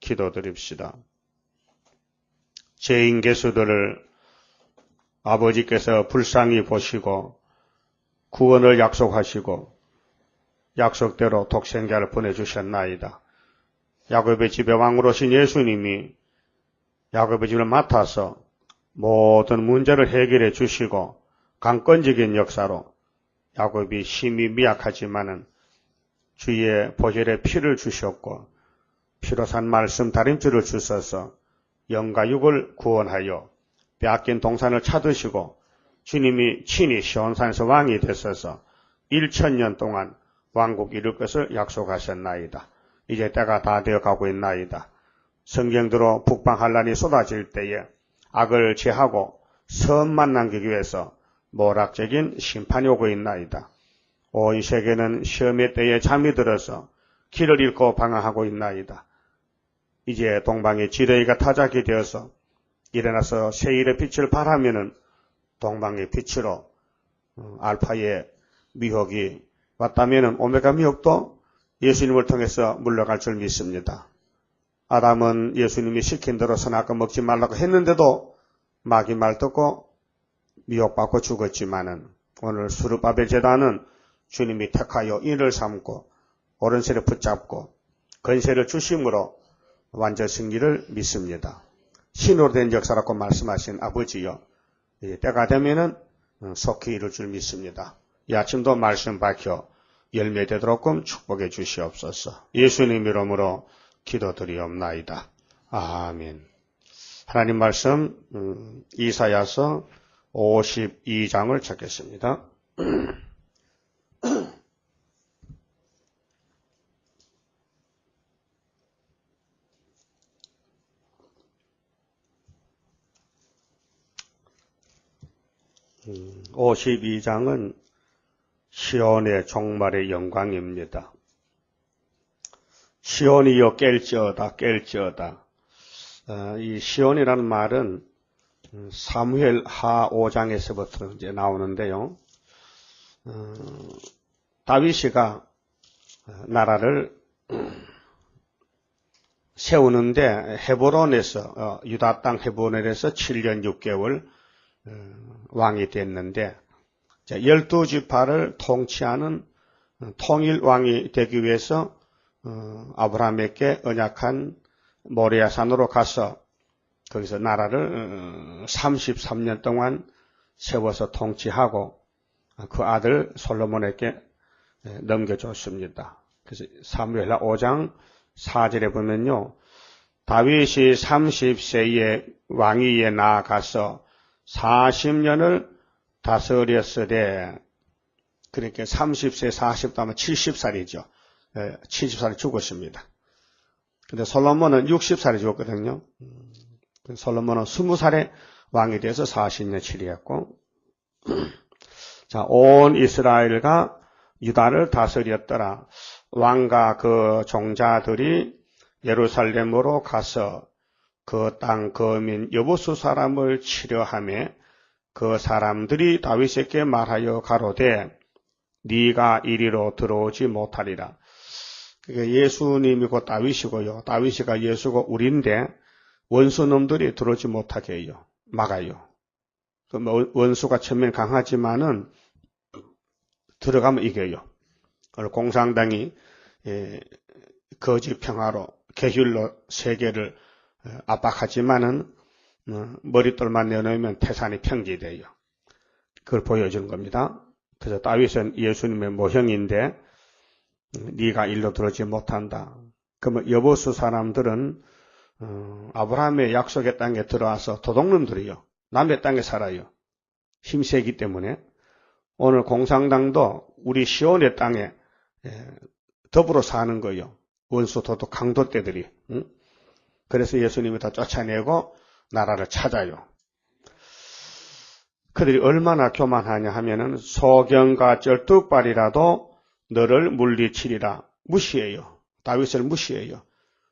기도드립시다. 죄인 개수들을 아버지께서 불쌍히 보시고 구원을 약속하시고 약속대로 독생자를 보내주셨나이다. 야곱의 집의 왕으로 오신 예수님이 야곱의 집을 맡아서 모든 문제를 해결해 주시고 강권적인 역사로 야곱이 힘이 미약하지만은 주의 보혈의 피를 주셨고 피로 산 말씀 다림줄을 주셔서 영과 육을 구원하여 빼앗긴 동산을 찾으시고 주님이 친히 시온산에서 왕이 되셔서 1000년 동안 왕국 이룰 것을 약속하셨나이다. 이제 때가 다 되어가고 있나이다. 성경대로 북방한란이 쏟아질 때에 악을 제하고 선만 남기기 위해서 모락적인 심판이 오고 있나이다. 온 세계는 시험의 때에 잠이 들어서 길을 잃고 방황하고 있나이다. 이제 동방의 지뢰가 타작이 되어서 일어나서 세일의 빛을 발하면은 동방의 빛으로 알파의 미혹이 왔다면은 오메가 미혹도 예수님을 통해서 물러갈 줄 믿습니다. 아담은 예수님이 시킨 대로 선악과 먹지 말라고 했는데도 마귀 말 듣고 미혹받고 죽었지만은 오늘 수르바벨 제단은 주님이 택하여 인을 삼고 오른손에 붙잡고 건세를 주심으로 완전 승리를 믿습니다. 신으로 된 역사라고 말씀하신 아버지여, 때가 되면은 속히 이룰 줄 믿습니다. 이 아침도 말씀 밝혀 열매되도록끔 축복해 주시옵소서. 예수님 이름으로 기도드리옵나이다. 아멘. 하나님 말씀 이사야서 52장을 찾겠습니다. 52장은 시온의 종말의 영광입니다. 시온이여 깰지어다 깰지어다. 이 시온이라는 말은 사무엘 하 5장에서부터 이제 나오는데요. 다윗이가 나라를 세우는데 헤브론에서 유다 땅 헤브론에서 7년 6개월 왕이 됐는데 12지파를 통치하는 통일 왕이 되기 위해서 아브라함에게 언약한 모리아산으로 가서 거기서 나라를 33년 동안 세워서 통치하고 그 아들 솔로몬에게 넘겨줬습니다. 그래서 사무엘하 5장 4절에 보면요. 다윗이 30세에 왕위에 나아가서 40년을 다스렸으되, 그러니까 30세 40도 하면 70살이죠. 70살에 죽었습니다. 근데 솔로몬은 60살에 죽었거든요. 솔로몬은 20살에 왕이 돼서 40년 치리했고, 자, 온 이스라엘과 유다를 다스렸더라. 왕과 그 종자들이 예루살렘으로 가서 그 땅 거민 여부수 사람을 치려하며 그 사람들이 다윗에게 말하여 가로되 네가 이리로 들어오지 못하리라. 그게 예수님이 곧 다윗이고요. 다윗이가 예수고 우리인데 원수놈들이 들어오지 못하게 해요. 막아요. 원수가 처음엔 강하지만은 들어가면 이겨요. 오늘 공산당이 거짓 평화로 계율로 세계를 압박하지만은 머릿돌만 내놓으면 태산이 평지돼요. 그걸 보여주는 겁니다. 그래서 다윗은 예수님의 모형인데 네가 일로 들어오지 못한다. 그러면 여보수 사람들은 아브라함의 약속의 땅에 들어와서 도둑놈들이요. 남의 땅에 살아요. 힘세기 때문에. 오늘 공산당도 우리 시온의 땅에 더불어 사는 거예요. 원수 도둑 강도떼들이. 응? 그래서 예수님이 다 쫓아내고 나라를 찾아요. 그들이 얼마나 교만하냐 하면은 소경과 쩔뚝발이라도 너를 물리치리라. 무시해요. 다윗을 무시해요.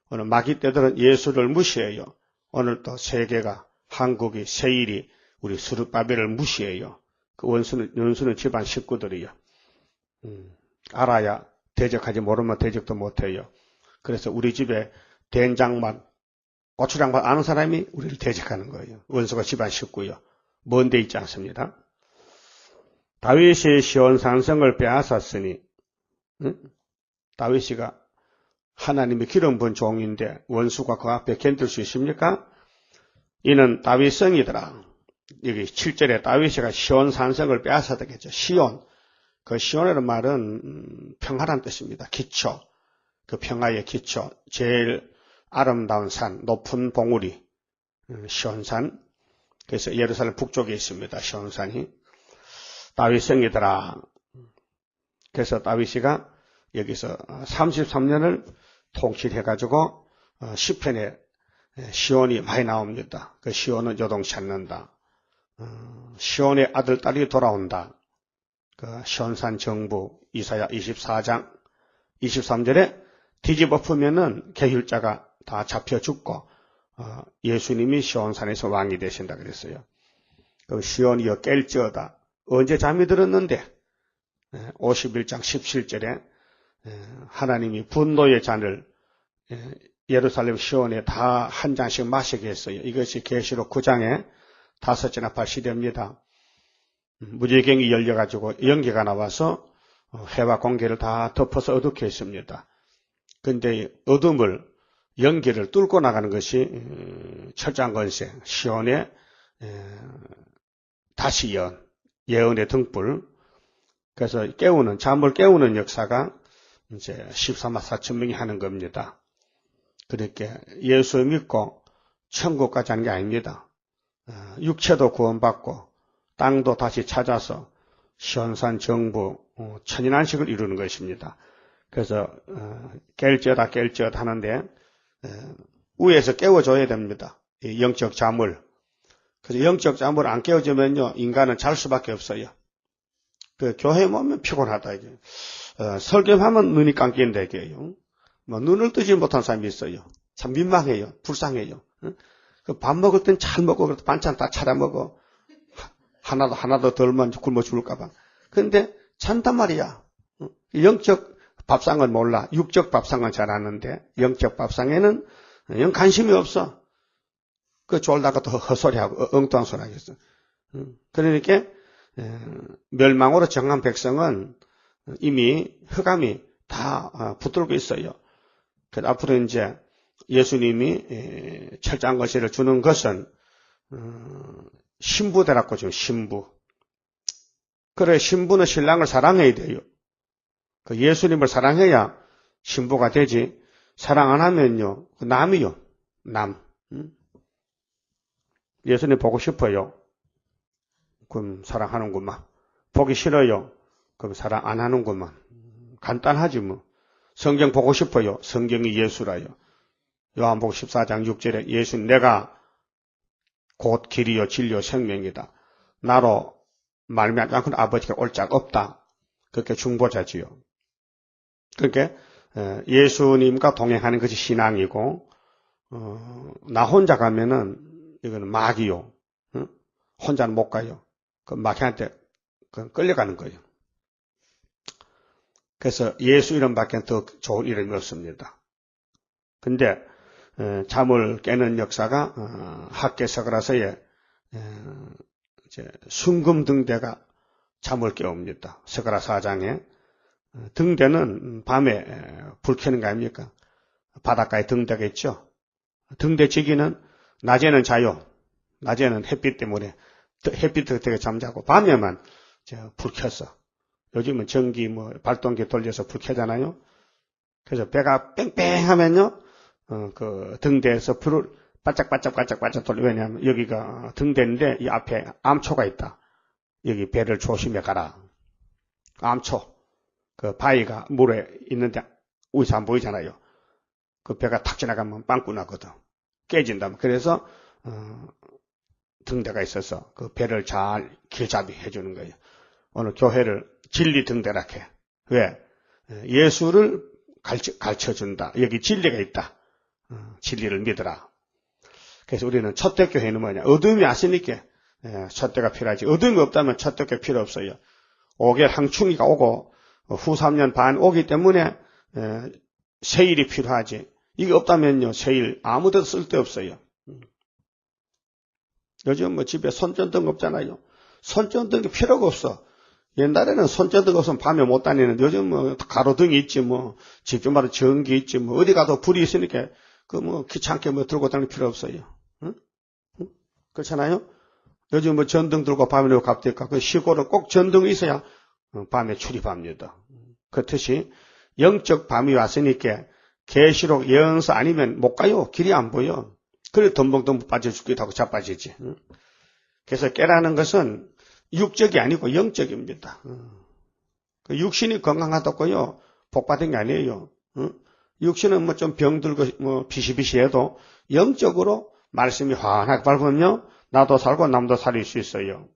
오늘 마귀떼들은 예수를 무시해요. 오늘 또 세계가, 한국이, 세일이 우리 스룹바벨을 무시해요. 그 원수는 집안 식구들이요. 알아야 대적하지, 모르면 대적도 못해요. 그래서 우리 집에 된장맛, 고추장맛 아는 사람이 우리를 대적하는 거예요. 원수가 집안 식구요. 먼 데 있지 않습니다. 다윗이 시온산성을 빼앗았으니 다윗이가 하나님의 기름 부은 종인데 원수가 그 앞에 견딜 수 있습니까? 이는 다윗성이더라. 여기 7절에 다윗이가 시온산성을 빼앗았다겠죠. 시온. 그 시온이라는 말은 평화란 뜻입니다. 기초. 그 평화의 기초. 제일 아름다운 산, 높은 봉우리. 시온산. 그래서 예루살렘 북쪽에 있습니다. 시온산이. 다윗성이더라. 그래서 다윗이가 여기서 33년을 통치해가지고 시편에 시온이 많이 나옵니다. 그 시온은 요동치 않는다. 시온의 아들, 딸이 돌아온다. 그 시온산 정부 이사야 24장 23절에 뒤집어 풀면은 계율자가 다 잡혀 죽고 예수님이 시온산에서 왕이 되신다 그랬어요. 그 시온이여 깰지어다. 언제 잠이 들었는데 51장 17절에 하나님이 분노의 잔을 예루살렘 시온에 다 한 잔씩 마시게 했어요. 이것이 계시록 9장에 5째나 발시됩니다. 무지개경이 열려가지고 연기가 나와서 해와 공기를 다 덮어서 어둡게 했습니다. 그런데 어둠을 연기를 뚫고 나가는 것이 철장건세 시온의 다시 예언의 등불. 그래서 잠을 깨우는 역사가 이제 14만 4천 명이 하는 겁니다. 그렇게 예수 믿고 천국까지 하는 게 아닙니다. 육체도 구원받고 땅도 다시 찾아서 시온산 정부 천인안식을 이루는 것입니다. 그래서 깰지어다 하는데 위에서 깨워줘야 됩니다. 이 영적 잠을. 그래서 영적 잠을 안 깨워주면요 인간은 잘 수밖에 없어요. 그 교회 오면 피곤하다 이게. 설교하면 눈이 감긴다 이게요. 뭐 눈을 뜨지 못한 사람이 있어요. 참 민망해요. 불쌍해요. 그 밥 먹을 땐 잘 먹고 그래도 반찬 다 차려 먹어. 하나도 덜만 굶어 죽을까봐. 그런데 잔단 말이야. 영적 밥상은 몰라. 육적 밥상은 잘 아는데 영적 밥상에는 영 관심이 없어. 그 졸다가 또 헛소리하고 엉뚱한 소리 하겠어. 그러니까 멸망으로 정한 백성은 이미 흑암이 다 붙들고 있어요. 그래서 앞으로 이제 예수님이 철장거시를 주는 것은 신부되라고 좀 신부. 그래 신부는 신랑을 사랑해야 돼요. 그 예수님을 사랑해야 신부가 되지. 사랑 안 하면요 남이요. 남. 예수님 보고 싶어요. 그럼 사랑하는구만. 보기 싫어요. 그럼 사랑 안 하는구만. 간단하지 뭐. 성경 보고 싶어요. 성경이 예수라요. 요한복음 14장 6절에 예수는 내가 곧 길이요 진리요 생명이다. 나로 말미암지 않고는 아버지가 올 자가 없다. 그렇게 중보자지요. 그러니까 예수님과 동행하는 것이 신앙이고 나 혼자 가면은 이거는 마귀요. 혼자는 못 가요. 그 마귀한테 끌려가는 거예요. 그래서 예수 이름밖에 더 좋은 이름이 없습니다. 근데 잠을 깨는 역사가 학개서그라서의 순금등대가 잠을 깨웁니다. 서가라 4장에 등대는 밤에 불 켜는 거 아닙니까? 바닷가에 등대가 있죠. 등대지기는 낮에는 자요. 낮에는 햇빛 때문에 햇빛 되게 잠자고 밤에만 불 켜서 요즘은 전기 발동기 돌려서 불 켜잖아요. 그래서 배가 뺑뺑하면요 그 등대에서 불을 바짝바짝 돌려. 왜냐하면 여기가 등대인데 이 앞에 암초가 있다. 여기 배를 조심해 가라. 암초. 그 바위가 물에 있는데 위에서 안 보이잖아요. 그 배가 탁 지나가면 빵꾸 나거든. 깨진다. 그래서 등대가 있어서 그 배를 잘 길잡이 해주는 거예요. 오늘 교회를 진리 등대라 해. 왜? 예수를 가르쳐준다. 여기 진리가 있다. 진리를 믿으라. 그래서 우리는 첫대교회는 뭐냐? 어둠이 왔으니까 첫대가 필요하지. 어둠이 없다면 첫대교 필요 없어요. 5개월 항충이가 오고 후 3년 반 오기 때문에 세일이 필요하지. 이게 없다면요, 세일 아무데도 쓸데없어요. 요즘 뭐 집에 손전등 없잖아요. 손전등이 필요가 없어. 옛날에는 손전등 없으면 밤에 못 다니는데 요즘 뭐 가로등이 있지 뭐 집집마다 전기 있지 뭐 어디 가도 불이 있으니까 그 뭐 귀찮게 뭐 들고 다닐 필요 없어요. 응? 응? 그렇잖아요? 요즘 뭐 전등 들고 밤에 갑니까? 그 시골은 꼭 전등이 있어야 밤에 출입합니다. 그렇듯이 영적 밤이 왔으니까 계시록 예언서 아니면 못 가요. 길이 안 보여. 그래 덤벙덤벙 빠져 죽기도 하고 자빠지지. 그래서 깨라는 것은 육적이 아니고 영적입니다. 그 육신이 건강하다고요. 복받은 게 아니에요. 육신은 뭐 좀 병들고 뭐 비시비시해도 영적으로 말씀이 환하게 밟으면요. 나도 살고 남도 살릴 수 있어요.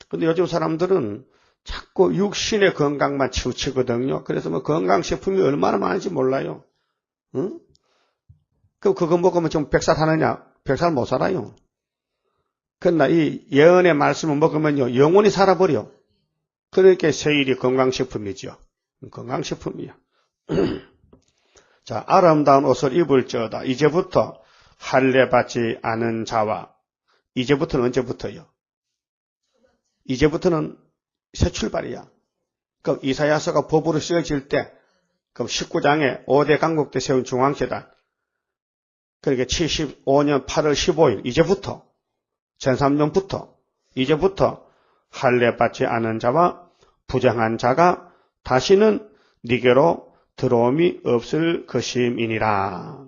근데 요즘 사람들은 자꾸 육신의 건강만 치우치거든요. 그래서 뭐 건강식품이 얼마나 많은지 몰라요. 응? 그럼 그거 먹으면 좀 백살 하느냐? 백살 못 살아요. 그러나 이 예언의 말씀을 먹으면요. 영원히 살아버려. 그러니까 세일이 건강식품이죠. 건강식품이야. 자, 아름다운 옷을 입을지어다. 이제부터 할례받지 않은 자와 이제부터는 언제부터요? 이제부터는 새 출발이야. 그럼 이사야서가 법으로 쓰여질 때 그럼 19장에 5대 강국 때 세운 중앙재단 그러니까 75년 8월 15일 이제부터 전3년부터 이제부터 할례받지 않은 자와 부정한 자가 다시는 네게로 들어옴이 없을 것임이니라.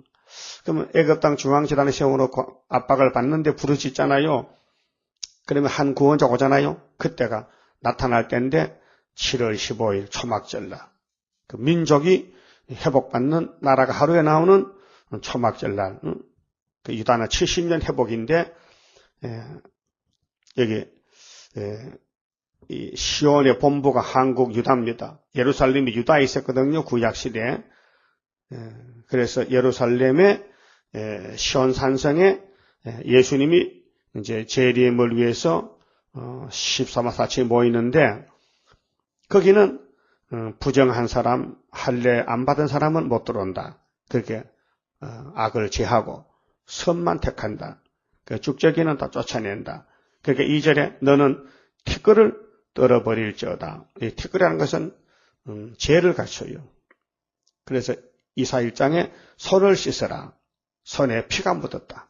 그러면 애굽 땅 중앙재단에 세워놓고 압박을 받는데 부르짖잖아요. 그러면 한 구원자 오잖아요. 그때가 나타날 때인데 7월 15일 초막절날. 그 민족이 회복받는 나라가 하루에 나오는 초막절날. 그 유다는 70년 회복인데 여기 이 시온의 본부가 한국 유다입니다. 예루살렘이 유다에 있었거든요. 구약시대에. 그래서 예루살렘의 시온 산성에 예수님이 이제 재림을 위해서 14만사천이 모이는데 거기는 부정한 사람, 할례 안 받은 사람은 못 들어온다. 그렇게 악을 제하고 선만 택한다. 죽저기는 다 쫓아낸다. 그러니까 2절에 너는 티끌을 떨어버릴지어다. 이 티끌이라는 것은 죄를 갖춰요. 그래서 이사 1장에 손을 씻어라. 손에 피가 묻었다.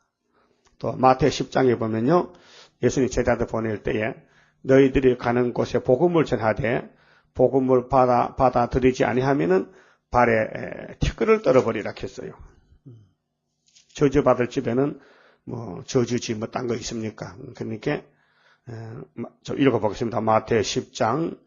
또 마태 10장에 보면요. 예수님 제자들 보낼 때에 너희들이 가는 곳에 복음을 전하되 복음을 받아들이지 아니하면은 발에 티끌을 떨어버리라 했어요. 저주받을 집에는 뭐 저주지 뭐 딴 거 있습니까? 그러니까 좀 읽어보겠습니다. 마태 10장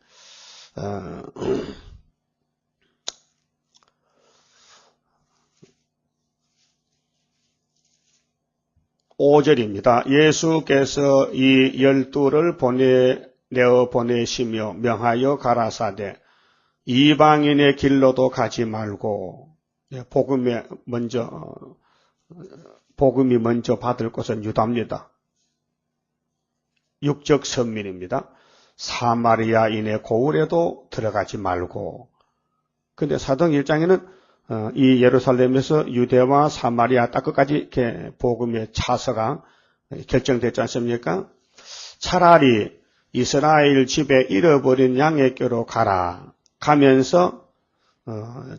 5절입니다. 예수께서 이 12를 내어 보내시며 명하여 가라사대 이방인의 길로도 가지 말고 복음이 먼저 받을 곳은 유다입니다. 육적 선민입니다. 사마리아인의 고을에도 들어가지 말고. 근데 사도행 1장에는 이 예루살렘에서 유대와 사마리아 딱 끝까지 이렇게 복음의 차서가 결정됐지 않습니까? 차라리 이스라엘 집에 잃어버린 양에게로 가라. 가면서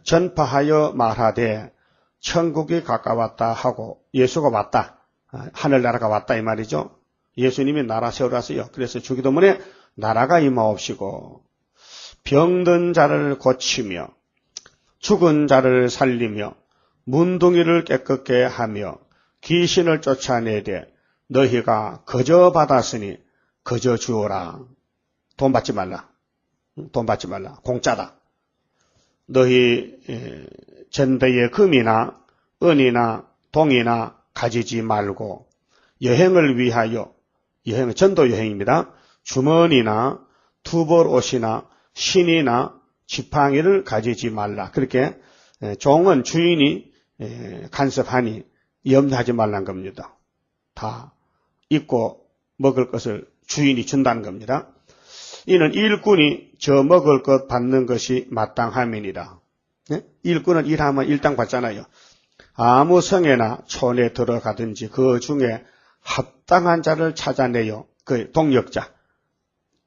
전파하여 말하되 천국이 가까웠다 하고 예수가 왔다. 하늘나라가 왔다 이 말이죠. 예수님이 나라 세우라서요. 그래서 주기도문에 나라가 임하옵시고 병든 자를 고치며 죽은 자를 살리며 문둥이를 깨끗게 하며 귀신을 쫓아내되 너희가 거저 받았으니 거저 주어라. 돈 받지 말라. 돈 받지 말라. 공짜다. 너희 전대의 금이나 은이나 동이나 가지지 말고 여행을 위하여 여행은 전도 여행입니다. 주머니나 두벌 옷이나 신이나 지팡이를 가지지 말라. 그렇게 종은 주인이 간섭하니 염려하지 말란 겁니다. 다 입고 먹을 것을 주인이 준다는 겁니다. 이는 일꾼이 저 먹을 것 받는 것이 마땅함이니라. 네? 일꾼은 일하면 일당 받잖아요. 아무 성에나 촌에 들어가든지 그 중에 합당한 자를 찾아내요. 그 동역자,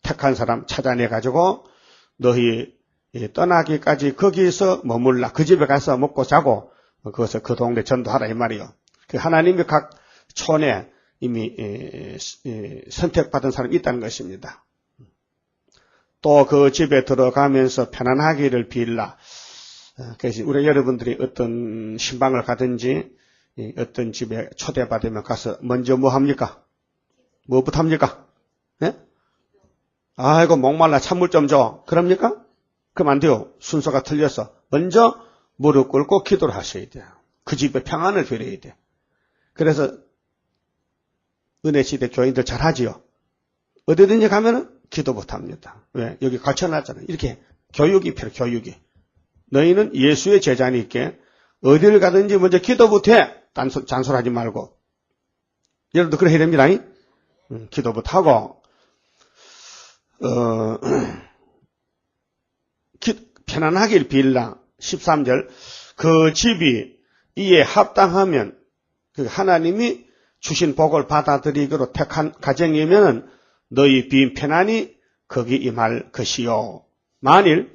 택한 사람 찾아내가지고 너희 떠나기까지 거기서 머물라. 그 집에 가서 먹고 자고 그것을 그 동네 전도하라 이 말이요. 그 하나님이 각 촌에 이미 선택받은 사람이 있다는 것입니다. 또 그 집에 들어가면서 편안하기를 빌라. 그래서 우리 여러분들이 어떤 신방을 가든지 어떤 집에 초대받으면 가서 먼저 뭐 합니까? 뭐부터 합니까? 네? 아이고 목말라 찬물 좀 줘. 그럽니까? 그럼 안 돼요. 순서가 틀려서 먼저 무릎 꿇고 기도를 하셔야 돼요. 그 집에 평안을 빌어야 돼요. 그래서 은혜시대 교인들 잘하지요. 어디든지 가면은 기도 못합니다. 왜? 여기 갖춰놨잖아요. 이렇게 교육이 필요해. 교육이. 너희는 예수의 제자니까 어디를 가든지 먼저 기도부터 해. 잔소리하지 말고. 여러분도 그래 해야 됩니다. 기도부터 하고 편안하길 빌라. 13절 그 집이 이에 합당하면 그 하나님이 주신 복을 받아들이기로 택한 가정이면 너희 빈 편안이 거기 임할 것이요. 만일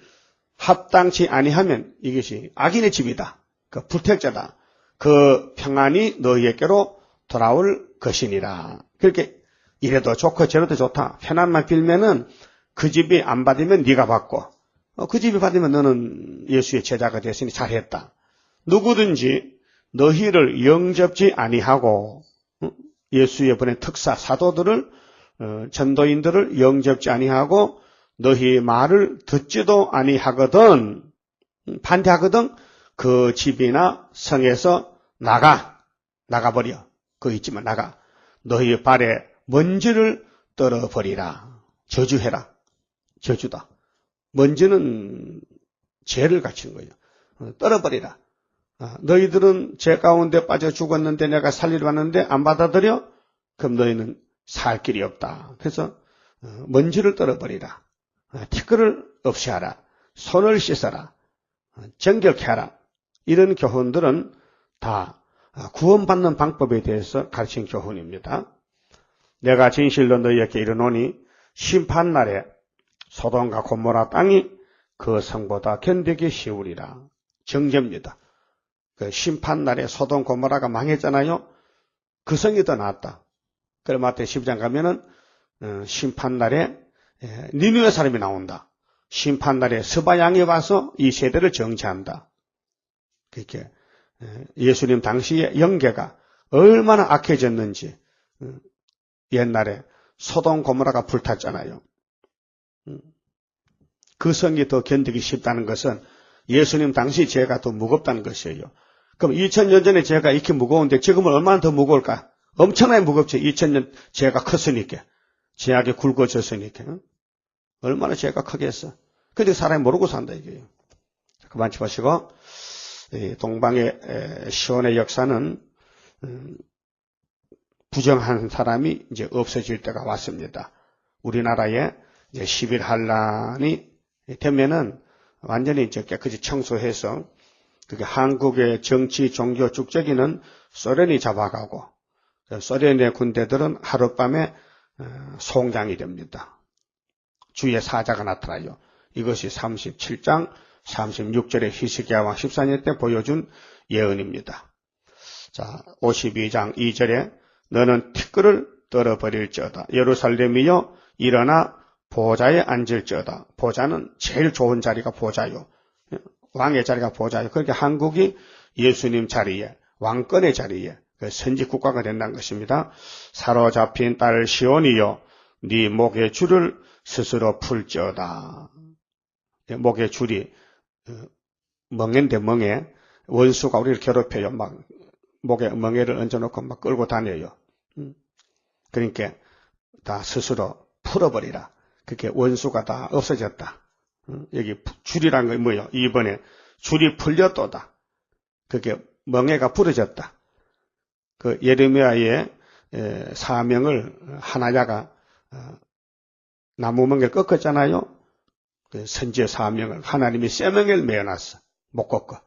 합당치 아니하면 이것이 악인의 집이다. 그 불택자다. 그 평안이 너희에게로 돌아올 것이니라. 그렇게 이래도 좋고 저래도 좋다. 편안만 빌면은 그 집이 안 받으면 네가 받고 그 집이 받으면 너는 예수의 제자가 됐으니 잘했다. 누구든지 너희를 영접지 아니하고 예수의 보낸 특사 사도들을 전도인들을 영접지 아니하고 너희 말을 듣지도 아니하거든 반대하거든 그 집이나 성에서 나가버려. 그 있지만 나가. 너희 발에 먼지를 떨어버리라. 저주해라. 저주다. 먼지는 죄를 갖춘 거예요. 떨어버리라. 너희들은 죄 가운데 빠져 죽었는데 내가 살리러 왔는데 안 받아들여? 그럼 너희는 살 길이 없다. 그래서 먼지를 떨어버리라. 티끌을 없애하라. 손을 씻어라. 정결케 하라. 이런 교훈들은 다 구원받는 방법에 대해서 가르친 교훈입니다. 내가 진실로 너희에게 이르노니 심판날에 소돔과 고모라 땅이 그 성보다 견디기 쉬우리라. 정죄입니다. 그 심판날에 소돔 고모라가 망했잖아요. 그 성이 더 낫다. 그래 마태 10장 가면은 심판날에 니느웨 사람이 나온다. 심판날에 스바양이 와서 이 세대를 정치한다. 그렇게 예수님 당시의 영계가 얼마나 악해졌는지 옛날에 소돔 고모라가 불탔잖아요. 그 성이 더 견디기 쉽다는 것은 예수님 당시 죄가 더 무겁다는 것이에요. 그럼 2000년 전에 죄가 이렇게 무거운데 지금은 얼마나 더 무거울까? 엄청나게 무겁죠. 2000년 죄가 컸으니까. 죄악에 굵어졌으니까. 얼마나 죄가 크겠어. 근데 사람이 모르고 산다 이게요. 그만 쳐보시고 동방의 시온의 역사는 부정한 사람이 이제 없어질 때가 왔습니다. 우리나라에 이제 10일 한란이 되면은 완전히 이제 깨끗이 청소해서 그게 한국의 정치, 종교, 축적이는 소련이 잡아가고 소련의 군대들은 하룻밤에 송장이 됩니다. 주의 사자가 나타나요. 이것이 37장 36절의 히스기야 왕 14년 때 보여준 예언입니다. 자, 52장 2절에 너는 티끌을 떨어버릴지어다. 예루살렘이여 일어나 보좌에 앉을지어다. 보좌는 제일 좋은 자리가 보좌요. 왕의 자리가 보좌요. 그렇게 한국이 예수님 자리에 왕권의 자리에 선지 국가가 된다는 것입니다. 사로잡힌 딸 시온이여 네 목의 줄을 스스로 풀지어다. 목의 줄이 멍인데 멍에 원수가 우리를 괴롭혀요. 막 목에 멍에를 얹어놓고 막 끌고 다녀요. 그러니까 다 스스로 풀어버리라. 그렇게 원수가 다 없어졌다. 여기 줄이란 건 뭐예요? 이번에 줄이 풀렸도다. 그게 멍에가 부러졌다. 그 예레미야의 사명을 하나야가 나무 멍에를 꺾었잖아요. 그 선지의 사명을 하나님이 쇠멍에를 메어놨어. 못 꺾어.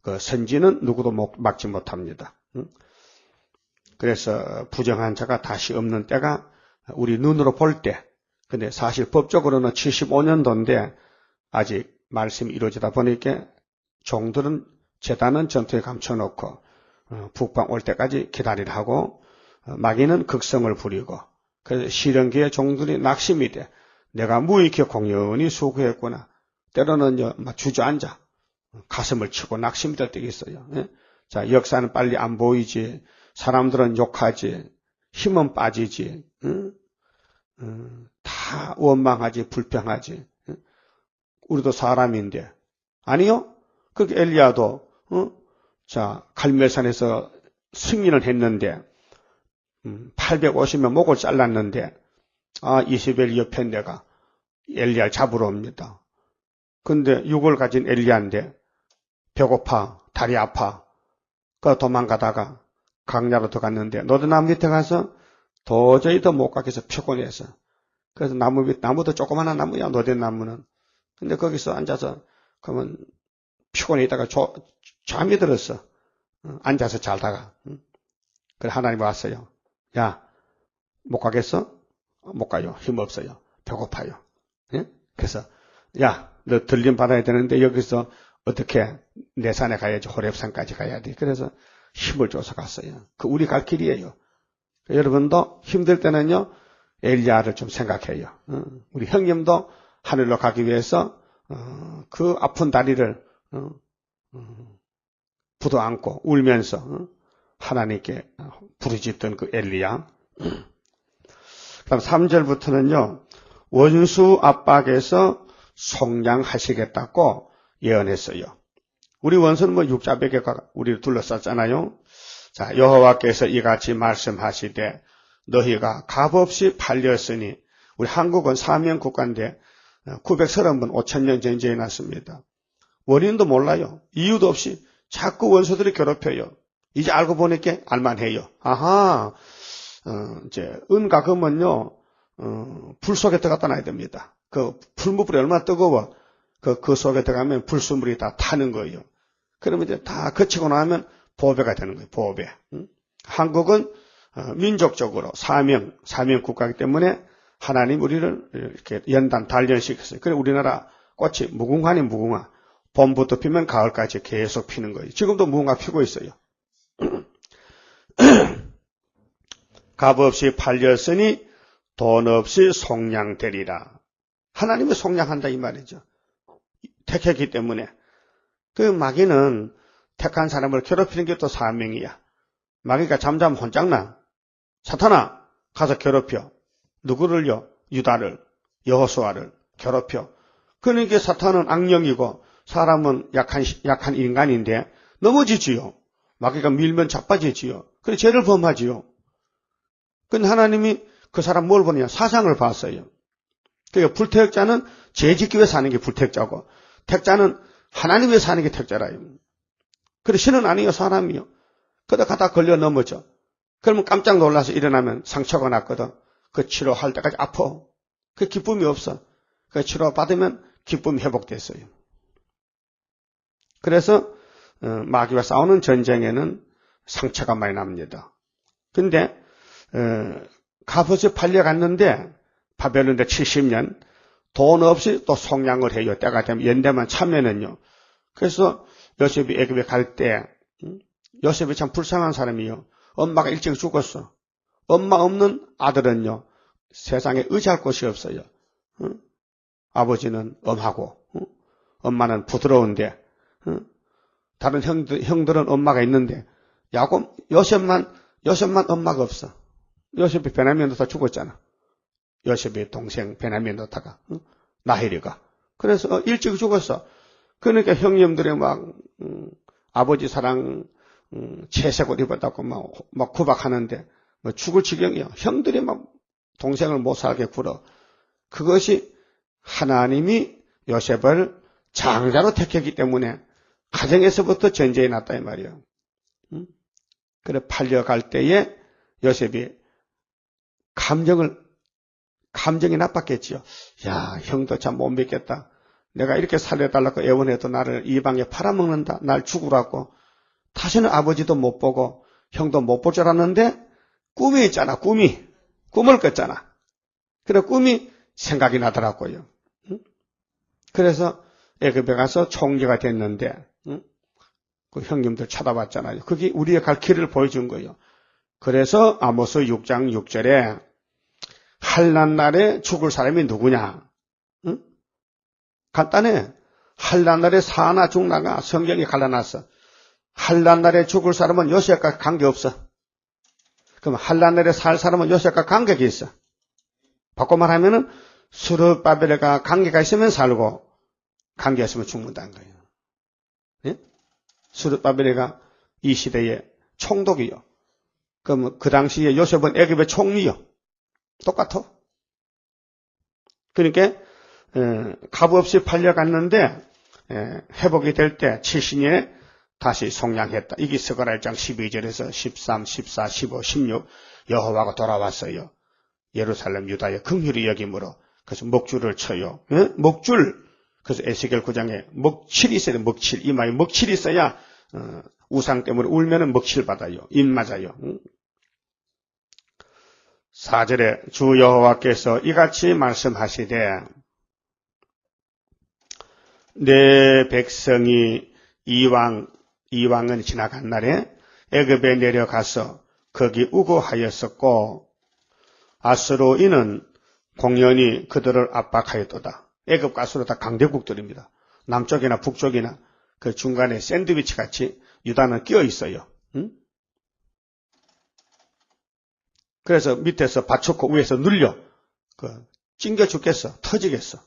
그 선지는 누구도 막지 못합니다. 그래서 부정한 자가 다시 없는 때가 우리 눈으로 볼 때, 근데 사실 법적으로는 75년도인데 아직 말씀이 이루어지다 보니까 종들은 제단은 전투에 감춰놓고 북방 올 때까지 기다리라 하고 마귀는 극성을 부리고 그래서 실현기의 종들이 낙심이 돼. 내가 무익히 공연히 수고했구나. 때로는 주저앉아 가슴을 치고 낙심이 될 때가 있어요. 자, 역사는 빨리 안 보이지. 사람들은 욕하지. 힘은 빠지지. 다 원망하지. 불평하지. 우리도 사람인데. 아니요? 그렇게 엘리야도 자, 갈멜산에서 승리를 했는데 850명 목을 잘랐는데 이세벨 옆에 내가 엘리야를 잡으러 옵니다. 근데 육을 가진 엘리야인데 배고파, 다리 아파. 그 도망가다가 강야로 들어갔는데 노드나무 밑에 가서 도저히 더 못 가겠어. 피곤해서. 그래서 나무도 조그마한 나무야, 노대나무는. 근데 거기서 앉아서 그러면 피곤해 있다가 잠이 들었어. 앉아서 자다가. 그래 하나님 왔어요. 야, 못 가겠어? 못 가요. 힘 없어요. 배고파요. 예? 그래서 야, 너 들림 받아야 되는데 여기서 어떻게 내 산에 가야지. 호렙산까지 가야 돼. 그래서 힘을 줘서 갔어요. 그 우리 갈 길이에요. 여러분도 힘들 때는요, 엘리야를 좀 생각해요. 우리 형님도 하늘로 가기 위해서 그 아픈 다리를 부도안고 울면서 하나님께 부르짖던 그 엘리야. 그다음 3절부터는요. 원수 압박에서 속량하시겠다고 예언했어요. 우리 원수는 육자백개가 우리를 둘러쌌잖아요. 자, 여호와께서 이같이 말씀하시되 너희가 값없이 팔렸으니 우리 한국은 사명 국가인데 930번 5,000년 전쟁이 났습니다. 원인도 몰라요. 이유도 없이 자꾸 원수들이 괴롭혀요. 이제 알고 보니까 알만해요. 아하, 이제 은과 금은요, 불 속에 들어갔다 놔야 됩니다. 그 풀무불이 얼마나 뜨거워. 그 속에 들어가면 불순물이 다 타는 거예요. 그러면 이제 다 거치고 나면 보배가 되는 거예요. 보배. 한국은 민족적으로 사명 국가이기 때문에 하나님 우리를 이렇게 연단 단련시켰어요. 그래 우리나라 꽃이 무궁화니 무궁화. 봄부터 피면 가을까지 계속 피는 거예요. 지금도 무궁화 피고 있어요. 값없이 팔렸으니 돈 없이 속량되리라. 하나님이 속량한다 이 말이죠. 택했기 때문에. 그 마귀는 택한 사람을 괴롭히는 게 또 사명이야. 마귀가 잠잠 혼짝나. 사탄아 가서 괴롭혀. 누구를요? 유다를, 여호수아를 괴롭혀. 그러니까 사탄은 악령이고 사람은 약한 인간인데 넘어지지요. 마귀가 밀면 자빠지지요. 그래 죄를 범하지요. 근데 하나님이 그 사람 뭘 보느냐? 사상을 봤어요. 그러니까 불택자는 죄 짓기 위해 사는 게 불택자고 택자는 하나님 위해 사는 게 택자라요. 그래 신은 아니요 사람이요. 그러다 가다 걸려 넘어져. 그러면 깜짝 놀라서 일어나면 상처가 났거든. 그 치료할 때까지 아파. 그 기쁨이 없어. 그 치료 받으면 기쁨이 회복됐어요. 그래서 마귀와 싸우는 전쟁에는 상처가 많이 납니다. 근데 값없이 팔려갔는데 바벨론대 70년 돈 없이 또 속량을 해요. 때가 되면 연대만 차면은요. 그래서 요셉이 애굽에 갈 때 요셉이 참 불쌍한 사람이요. 엄마가 일찍 죽었어. 엄마 없는 아들은요. 세상에 의지할 곳이 없어요. 아버지는 엄하고 엄마는 부드러운데 다른 형들은 엄마가 있는데 요셉만 엄마가 없어. 요셉이 베냐민 노타 죽었잖아. 요셉의 동생 베냐민 노타가 나헬이가. 그래서 일찍 죽었어. 그러니까 형님들이 막 아버지 사랑 채색옷 입었다고 막 구박하는데 죽을 지경이야. 형들이 막 동생을 못 살게 굴어. 그것이 하나님이 요셉을 장자로 택했기 때문에 가정에서부터 전쟁이 났다 이 말이야. 그래 팔려갈 때에 요셉이 감정이 나빴겠지요. 야, 형도 참 못 믿겠다. 내가 이렇게 살려달라고 애원해도 나를 이방에 팔아먹는다. 날 죽으라고. 다시는 아버지도 못 보고 형도 못 볼 줄 알았는데 꿈이 있잖아. 꿈을 꿨잖아. 그래 꿈이 생각이 나더라고요. 그래서 애굽에 가서 총리가 됐는데 그 형님들 쳐다봤잖아요. 그게 우리의 갈 길을 보여준 거예요. 그래서 아모스 6장 6절에 환난 날에 죽을 사람이 누구냐? 응? 간단해. 환난 날에 사나 죽나가 성경이 갈라놨어. 환난 날에 죽을 사람은 요셉과 관계없어. 그럼 환난 날에 살 사람은 요셉과 관계가 있어. 바꿔 말하면은 스룹바벨과 관계가 있으면 살고 관계 없으면 죽는다는 거예요. 예? 스룹바벨가 이 시대의 총독이요. 그럼 그 당시에 요셉은 애굽의 총리요. 똑같아. 그러니까 값없이 팔려갔는데 회복이 될 때 70년에 다시 속량했다. 이게 스가랴 1장 12절에서 13, 14, 15, 16 여호와가 돌아왔어요. 예루살렘 유다의 긍휼히 여김으로. 그래서 목줄을 쳐요. 목줄. 그래서 에스겔 9장에 먹칠이 있어야 돼. 먹칠. 이마에 먹칠이 있어야 우상 때문에 울면은 먹칠 받아요. 인 맞아요. 4절에 주 여호와께서 이같이 말씀하시되 내 백성이 이왕은 지나간 날에 애굽에 내려가서 거기 우거하였었고 아수르인은 공연히 그들을 압박하였도다. 애굽과 아수르 다 강대국들입니다. 남쪽이나 북쪽이나 그 중간에 샌드위치 같이 유다는 끼어 있어요. 그래서 밑에서 받쳤고 위에서 눌려 찡겨 죽겠어. 터지겠어.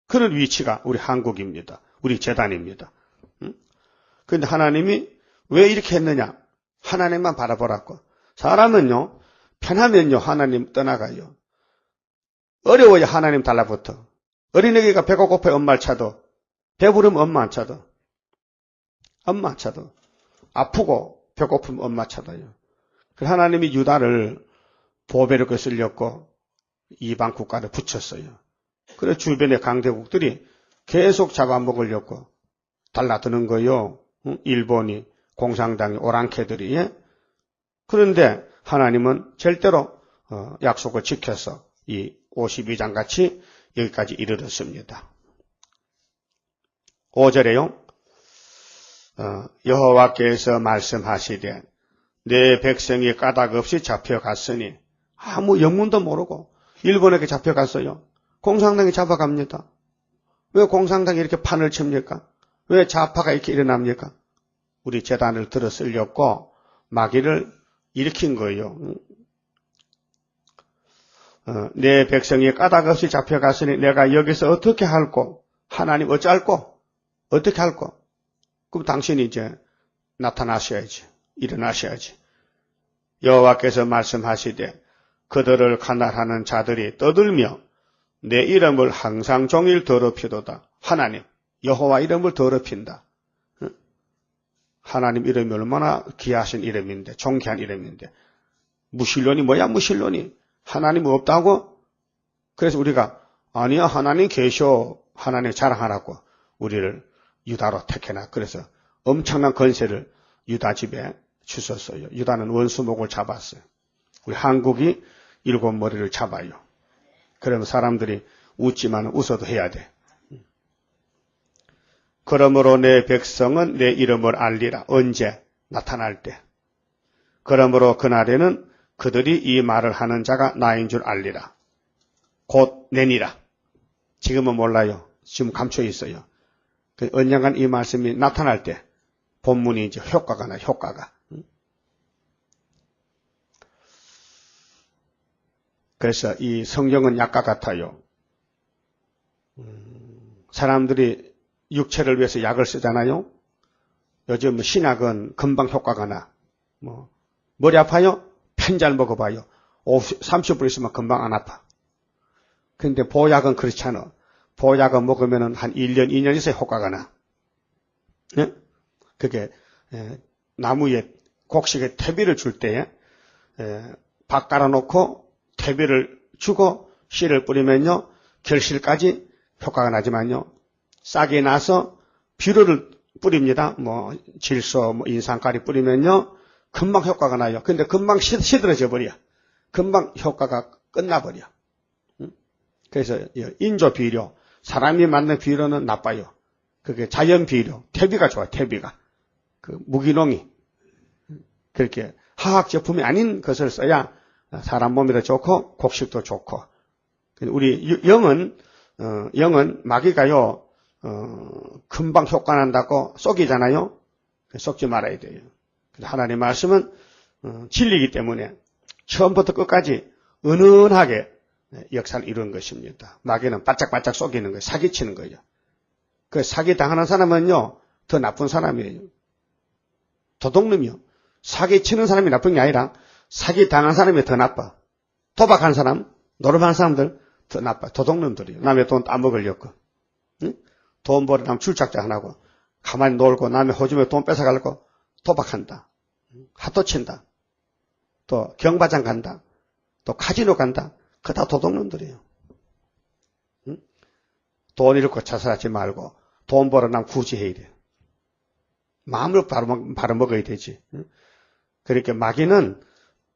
그런 위치가 우리 한국입니다. 우리 재단입니다. 그런데 하나님이 왜 이렇게 했느냐? 하나님만 바라보라고. 사람은요, 편하면요, 하나님 떠나가요. 어려워야 하나님 달라붙어. 어린애기가 배가 고파야 엄마를 찾아. 배부르면 엄마 안 찾아. 엄마 안 찾아. 아프고 배고프면 엄마 찾아요. 그래서 하나님이 유다를 보배롭게 쓰려고 이방 국가를 붙였어요. 그래서 주변의 강대국들이 계속 잡아먹으려고 달라드는 거요. 일본이, 공산당이, 오랑캐들이. 그런데 하나님은 절대로 약속을 지켜서 이 52장 같이 여기까지 이르렀습니다. 5절에요. 여호와께서 말씀하시되 내 백성이 까닭 없이 잡혀갔으니 아무 영문도 모르고 일본에게 잡혀갔어요. 공산당이 잡아갑니다. 왜 공산당이 이렇게 판을 칩니까? 왜 좌파가 이렇게 일어납니까? 우리 재단을 들어 쓰려고 마귀를 일으킨 거예요. 내 백성이 까닭 없이 잡혀갔으니 내가 여기서 어떻게 할꼬? 하나님 어찌할꼬? 어떻게 할꼬? 그럼 당신이 이제 나타나셔야지. 일어나셔야지. 여호와께서 말씀하시되 그들을 간할하는 자들이 떠들며 내 이름을 항상 종일 더럽히도다. 하나님, 여호와 이름을 더럽힌다. 하나님 이름이 얼마나 귀하신 이름인데, 존귀한 이름인데. 무신론이 뭐야, 무신론이? 하나님 없다고? 그래서 우리가 아니야, 하나님 계셔. 하나님 자랑하라고 우리를 유다로 택해놔. 그래서 엄청난 건세를 유다 집에 주셨어요. 유다는 원수목을 잡았어요. 우리 한국이 7머리를 잡아요. 그러면 사람들이 웃지만 웃어도 해야 돼. 그러므로 내 백성은 내 이름을 알리라. 언제? 나타날 때. 그러므로 그날에는 그들이 이 말을 하는 자가 나인 줄 알리라. 곧 내니라. 지금은 몰라요. 지금 감춰 있어요. 언젠간 이 말씀이 나타날 때 본문이 이제 효과가 나요. 효과가. 그래서 이 성경은 약과 같아요. 사람들이 육체를 위해서 약을 쓰잖아요. 요즘 신약은 금방 효과가 나. 머리 아파요? 펜 잘 먹어봐요. 30분 있으면 금방 안 아파. 근데 보약은 그렇지 않아. 보약은 먹으면 한 1년, 2년 있어야 효과가 나. 네? 그게 나무에 곡식에 퇴비를 줄 때에 밥 깔아놓고 퇴비를 주고 씨를 뿌리면요. 결실까지 효과가 나지만요. 싹이 나서 비료를 뿌립니다. 질소, 인산가리 뿌리면요. 금방 효과가 나요. 근데 금방 시들어져 버려. 금방 효과가 끝나버려. 그래서 인조 비료, 사람이 만든 비료는 나빠요. 그게 자연 비료, 퇴비가 좋아요. 퇴비가. 그 무기농이. 그렇게 화학 제품이 아닌 것을 써야 사람 몸에도 좋고 곡식도 좋고. 우리 영은 마귀가요. 금방 효과 난다고 속이잖아요. 속지 말아야 돼요. 하나님 말씀은 진리이기 때문에 처음부터 끝까지 은은하게 역사를 이루는 것입니다. 마귀는 바짝바짝 속이는 거예요. 사기치는 거예요. 그 사기 당하는 사람은요, 더 나쁜 사람이에요. 도둑놈이요. 사기치는 사람이 나쁜 게 아니라 사기 당한 사람이 더 나빠. 도박한 사람, 노름한 사람들 더 나빠. 도둑놈들이에요. 남의 돈 따먹으려고. 응? 돈 벌어 남 출작자 하나고 가만히 놀고 남의 호주머니 돈 뺏어가려고 도박한다. 핫도 친다. 또 경마장 간다. 또 카지노 간다. 그거 다 도둑놈들이에요. 응? 돈 잃고 자살하지 말고 돈 벌어 남 구제해야 돼요. 마음을 바로 먹어야 되지. 응? 그러니까 마귀는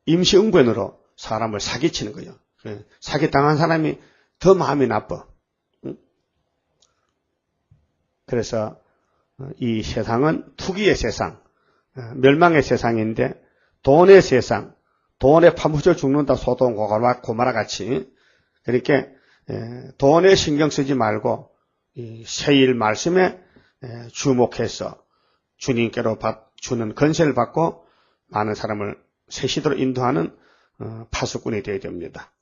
임시응변으로 사람을 사기치는 거예요. 사기당한 사람이 더 마음이 나빠. 응? 그래서 이 세상은 투기의 세상, 멸망의 세상인데 돈의 세상, 돈에 파묻혀 죽는다 소돔 고모라 같이. 그러니까 돈에 신경 쓰지 말고 이 세일 말씀에 주목해서 주님께로 주는 건세를 받고 많은 사람을 새시대로 인도하는 파수꾼이 되어야 됩니다.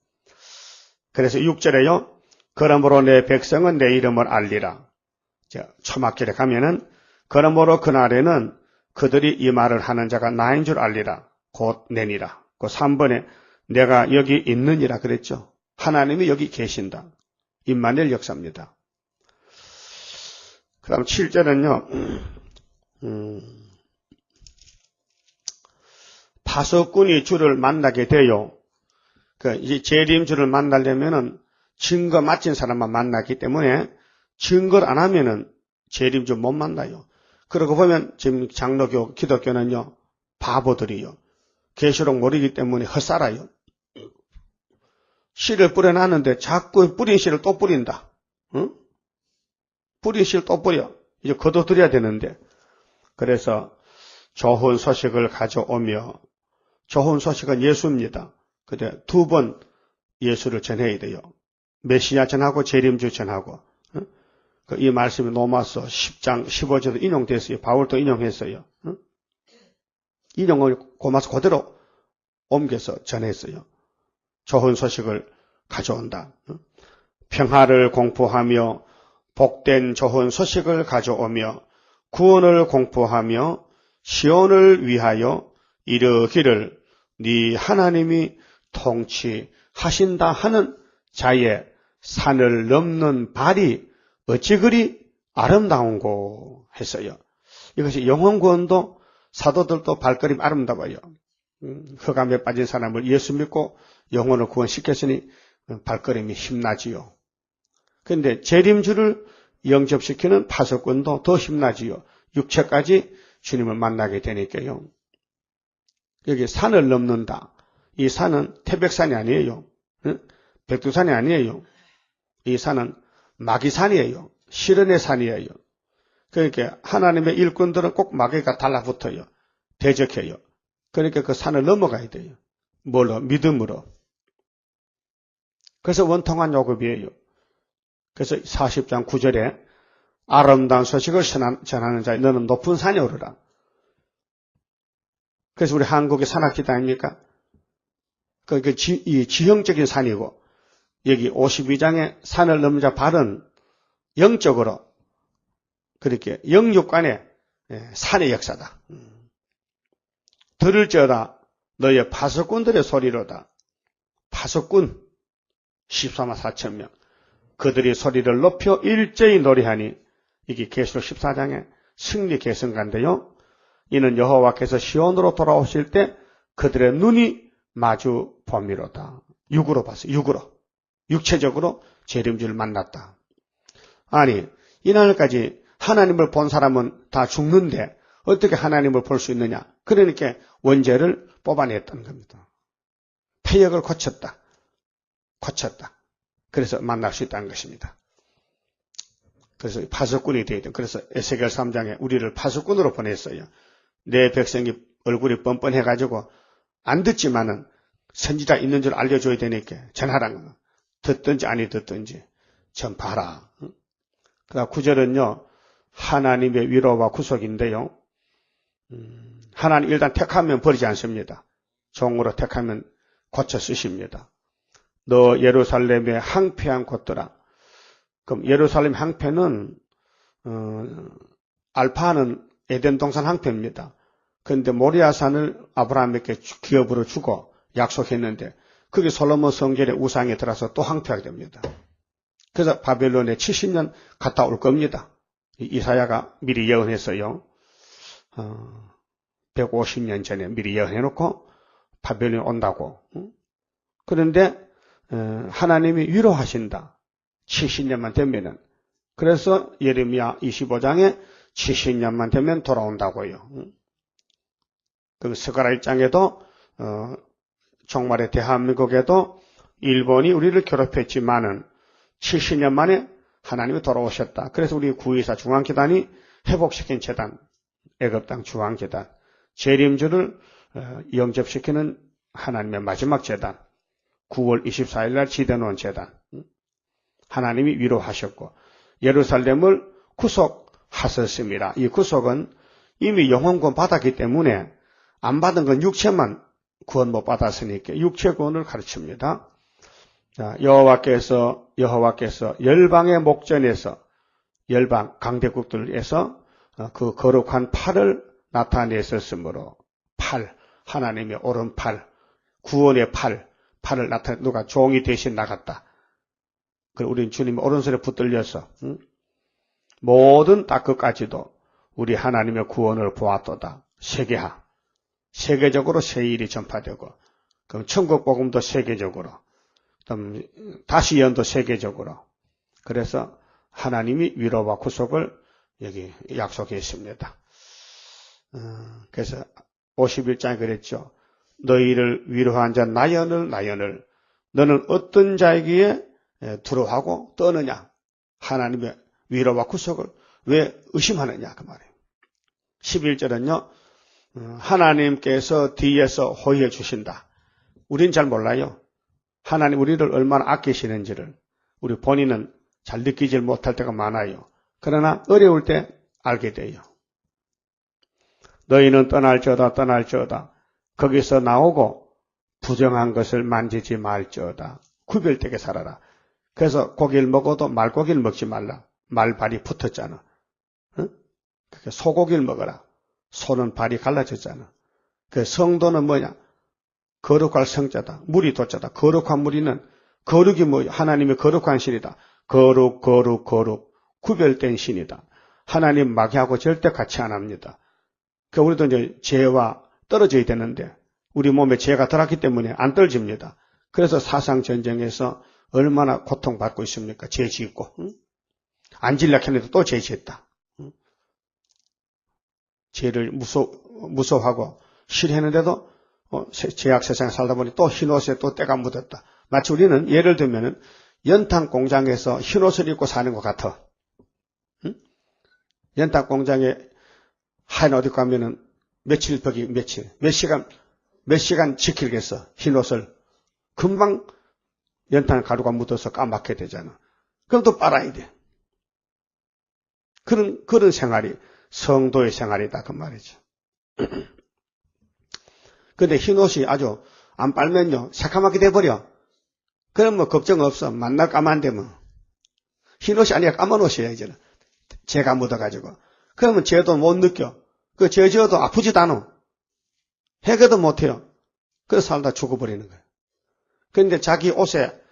그래서 6절에요. 그러므로 내 백성은 내 이름을 알리라. 초막절에 가면은 그러므로 그날에는 그들이 이 말을 하는 자가 나인 줄 알리라. 곧 내니라. 그 3번에 내가 여기 있느니라 그랬죠. 하나님이 여기 계신다. 임마누엘 역사입니다. 그 다음 7절은요. 파수꾼이 주를 만나게 돼요. 이 재림주를 만나려면은 증거 맞힌 사람만 만나기 때문에 증거를 안 하면은 재림주 못 만나요. 그러고 보면 지금 장로교, 기독교는요, 바보들이요. 계시록 모르기 때문에 헛살아요. 씨를 뿌려놨는데 자꾸 뿌린 씨를 또 뿌린다. 응? 뿌린 씨를 또 뿌려. 이제 거둬들여야 되는데. 그래서 좋은 소식을 가져오며, 좋은 소식은 예수입니다. 근데 2번 예수를 전해야 돼요. 메시아 전하고 재림주 전하고. 응? 이 말씀이 로마서 10장 15절도 인용됐어요. 바울도 인용했어요. 응? 인용을 고마서 그대로 옮겨서 전했어요. 좋은 소식을 가져온다. 응? 평화를 공포하며 복된 좋은 소식을 가져오며 구원을 공포하며 시온을 위하여 이르기를 네 하나님이 통치하신다 하는 자의 산을 넘는 발이 어찌 그리 아름다운고 했어요. 이것이 영혼구원도 사도들도 발걸음 아름다워요. 흑암에 빠진 사람을 예수 믿고 영혼을 구원시켰으니 발걸음이 힘나지요. 그런데 재림주를 영접시키는 파수꾼도 더 힘나지요. 육체까지 주님을 만나게 되니까요. 여기 산을 넘는다. 이 산은 태백산이 아니에요. 백두산이 아니에요. 이 산은 마귀산이에요. 실현의 산이에요. 그러니까 하나님의 일꾼들은 꼭 마귀가 달라붙어요. 대적해요. 그러니까 그 산을 넘어가야 돼요. 뭘로? 믿음으로. 그래서 원통한 요급이에요. 그래서 40장 9절에 아름다운 소식을 전하는 자에 너는 높은 산에 오르라. 그래서 우리 한국의 산악지대 아닙니까? 이 지형적인 산이고 여기 52장의 산을 넘는 자 발은 영적으로 그렇게 영육간의 산의 역사다. 들을지어다 너의 파수꾼들의 소리로다. 파수꾼 14만 4천 명. 그들이 소리를 높여 일제히 노래하니 이게 계시록 14장의 승리 계승가인데요. 이는 여호와께서 시온으로 돌아오실 때 그들의 눈이 마주 봄이로다. 육으로 봤어요. 육으로. 육체적으로 재림주를 만났다. 아니, 이날까지 하나님을 본 사람은 다 죽는데 어떻게 하나님을 볼 수 있느냐? 그러니까 원죄를 뽑아냈던 겁니다. 패역을 고쳤다. 그래서 만날 수 있다는 것입니다. 그래서 파수꾼이 되어야 그래서 에스겔 3장에 우리를 파수꾼으로 보냈어요. 내 백성이 얼굴이 뻔뻔해가지고 안 듣지만은 선지자 있는 줄 알려줘야 되니까 전하라는 거. 듣든지 아니 듣든지 전파하라. 그다음 9절은요. 하나님의 위로와 구속인데요. 하나님 일단 택하면 버리지 않습니다. 종으로 택하면 고쳐 쓰십니다. 너 예루살렘의 항폐한 곳들아. 그럼 예루살렘 항폐는 알파는 에덴 동산 항폐입니다. 그런데 모리아산을 아브라함에게 기업으로 주고 약속했는데 그게 솔로몬 성전의 우상에 들어서 또 항폐하게 됩니다. 그래서 바벨론에 70년 갔다 올 겁니다. 이사야가 미리 예언했어요. 150년 전에 미리 예언해놓고 바벨론에 온다고. 그런데 하나님이 위로하신다. 70년만 되면은. 그래서 예레미야 25장에 70년만 되면 돌아온다고요. 그 스가랴 1장에도 정말의 대한민국에도 일본이 우리를 괴롭혔지만은 70년 만에 하나님이 돌아오셨다. 그래서 우리 구의사 중앙재단이 회복시킨 재단, 애굽 땅 중앙재단, 재림주를 영접시키는 하나님의 마지막 재단, 9월 24일 날 지대놓은 재단. 하나님이 위로하셨고 예루살렘을 구속하셨습니다. 이 구속은 이미 영혼구원 받았기 때문에 안 받은 건 육체만 구원 못 받았으니까 육체 구원을 가르칩니다. 자, 여호와께서 열방의 목전에서 열방 강대국들에서 그 거룩한 팔을 나타내셨으므로 팔, 하나님의 오른팔, 구원의 팔을 나타내 누가 종이 대신 나갔다. 우리는 주님의 오른손에 붙들려서 모든 땅끝까지도 우리 하나님의 구원을 보았도다. 세계적으로 새 일이 전파되고 그럼 천국 복음도 세계적으로 그럼 다시 연도 세계적으로 그래서 하나님이 위로와 구속을 여기 약속했습니다. 그래서 51장에 그랬죠. 너희를 위로한 자 나연을 너는 어떤 자에게 두려워하고 떠느냐? 하나님의 위로와 구속을 왜 의심하느냐? 그 말이에요. 11절은요. 하나님께서 뒤에서 호의해 주신다. 우린 잘 몰라요. 하나님 우리를 얼마나 아끼시는지를 우리 본인은 잘 느끼질 못할 때가 많아요. 그러나 어려울 때 알게 돼요. 너희는 떠날지어다 거기서 나오고 부정한 것을 만지지 말지어다. 구별되게 살아라. 그래서 고기를 먹어도 말고기를 먹지 말라. 말발이 붙었잖아. 응? 소고기를 먹어라. 소는 발이 갈라졌잖아. 그 성도는 뭐냐? 거룩할 성자다. 물이 도자다. 거룩한 무리는 거룩이 뭐야? 하나님의 거룩한 신이다. 거룩 구별된 신이다. 하나님 마귀하고 절대 같이 안 합니다. 그 우리도 이제 죄와 떨어져야 되는데 우리 몸에 죄가 들어갔기 때문에 안 떨어집니다. 그래서 사상 전쟁에서 얼마나 고통받고 있습니까? 죄 짓고 안 질려 했는데 또 죄 짓다. 죄를 무서워하고 싫어했는데도 죄악 세상에 살다 보니 또 흰옷에 또 때가 묻었다. 마치 우리는 예를 들면은 연탄 공장에서 흰옷을 입고 사는 것 같아. 연탄 공장에 하얀 옷 입고 가면은 몇 시간 지키겠어. 흰옷을. 금방 연탄 가루가 묻어서 까맣게 되잖아. 그럼 또 빨아야 돼. 그런 생활이 성도의 생활이다. 그 말이죠. 근데 흰옷이 아주 안 빨면요. 새까맣게 돼버려. 그럼 뭐 걱정 없어. 만날 까만데 뭐. 흰옷이 아니라 까만 옷이야, 이제는. 죄가 묻어가지고. 그러면 죄도 못 느껴. 그 죄 지어도 아프지도 않아. 해결도 못해요. 그래서 살다 죽어버리는 거예요. 그런데 자기 옷에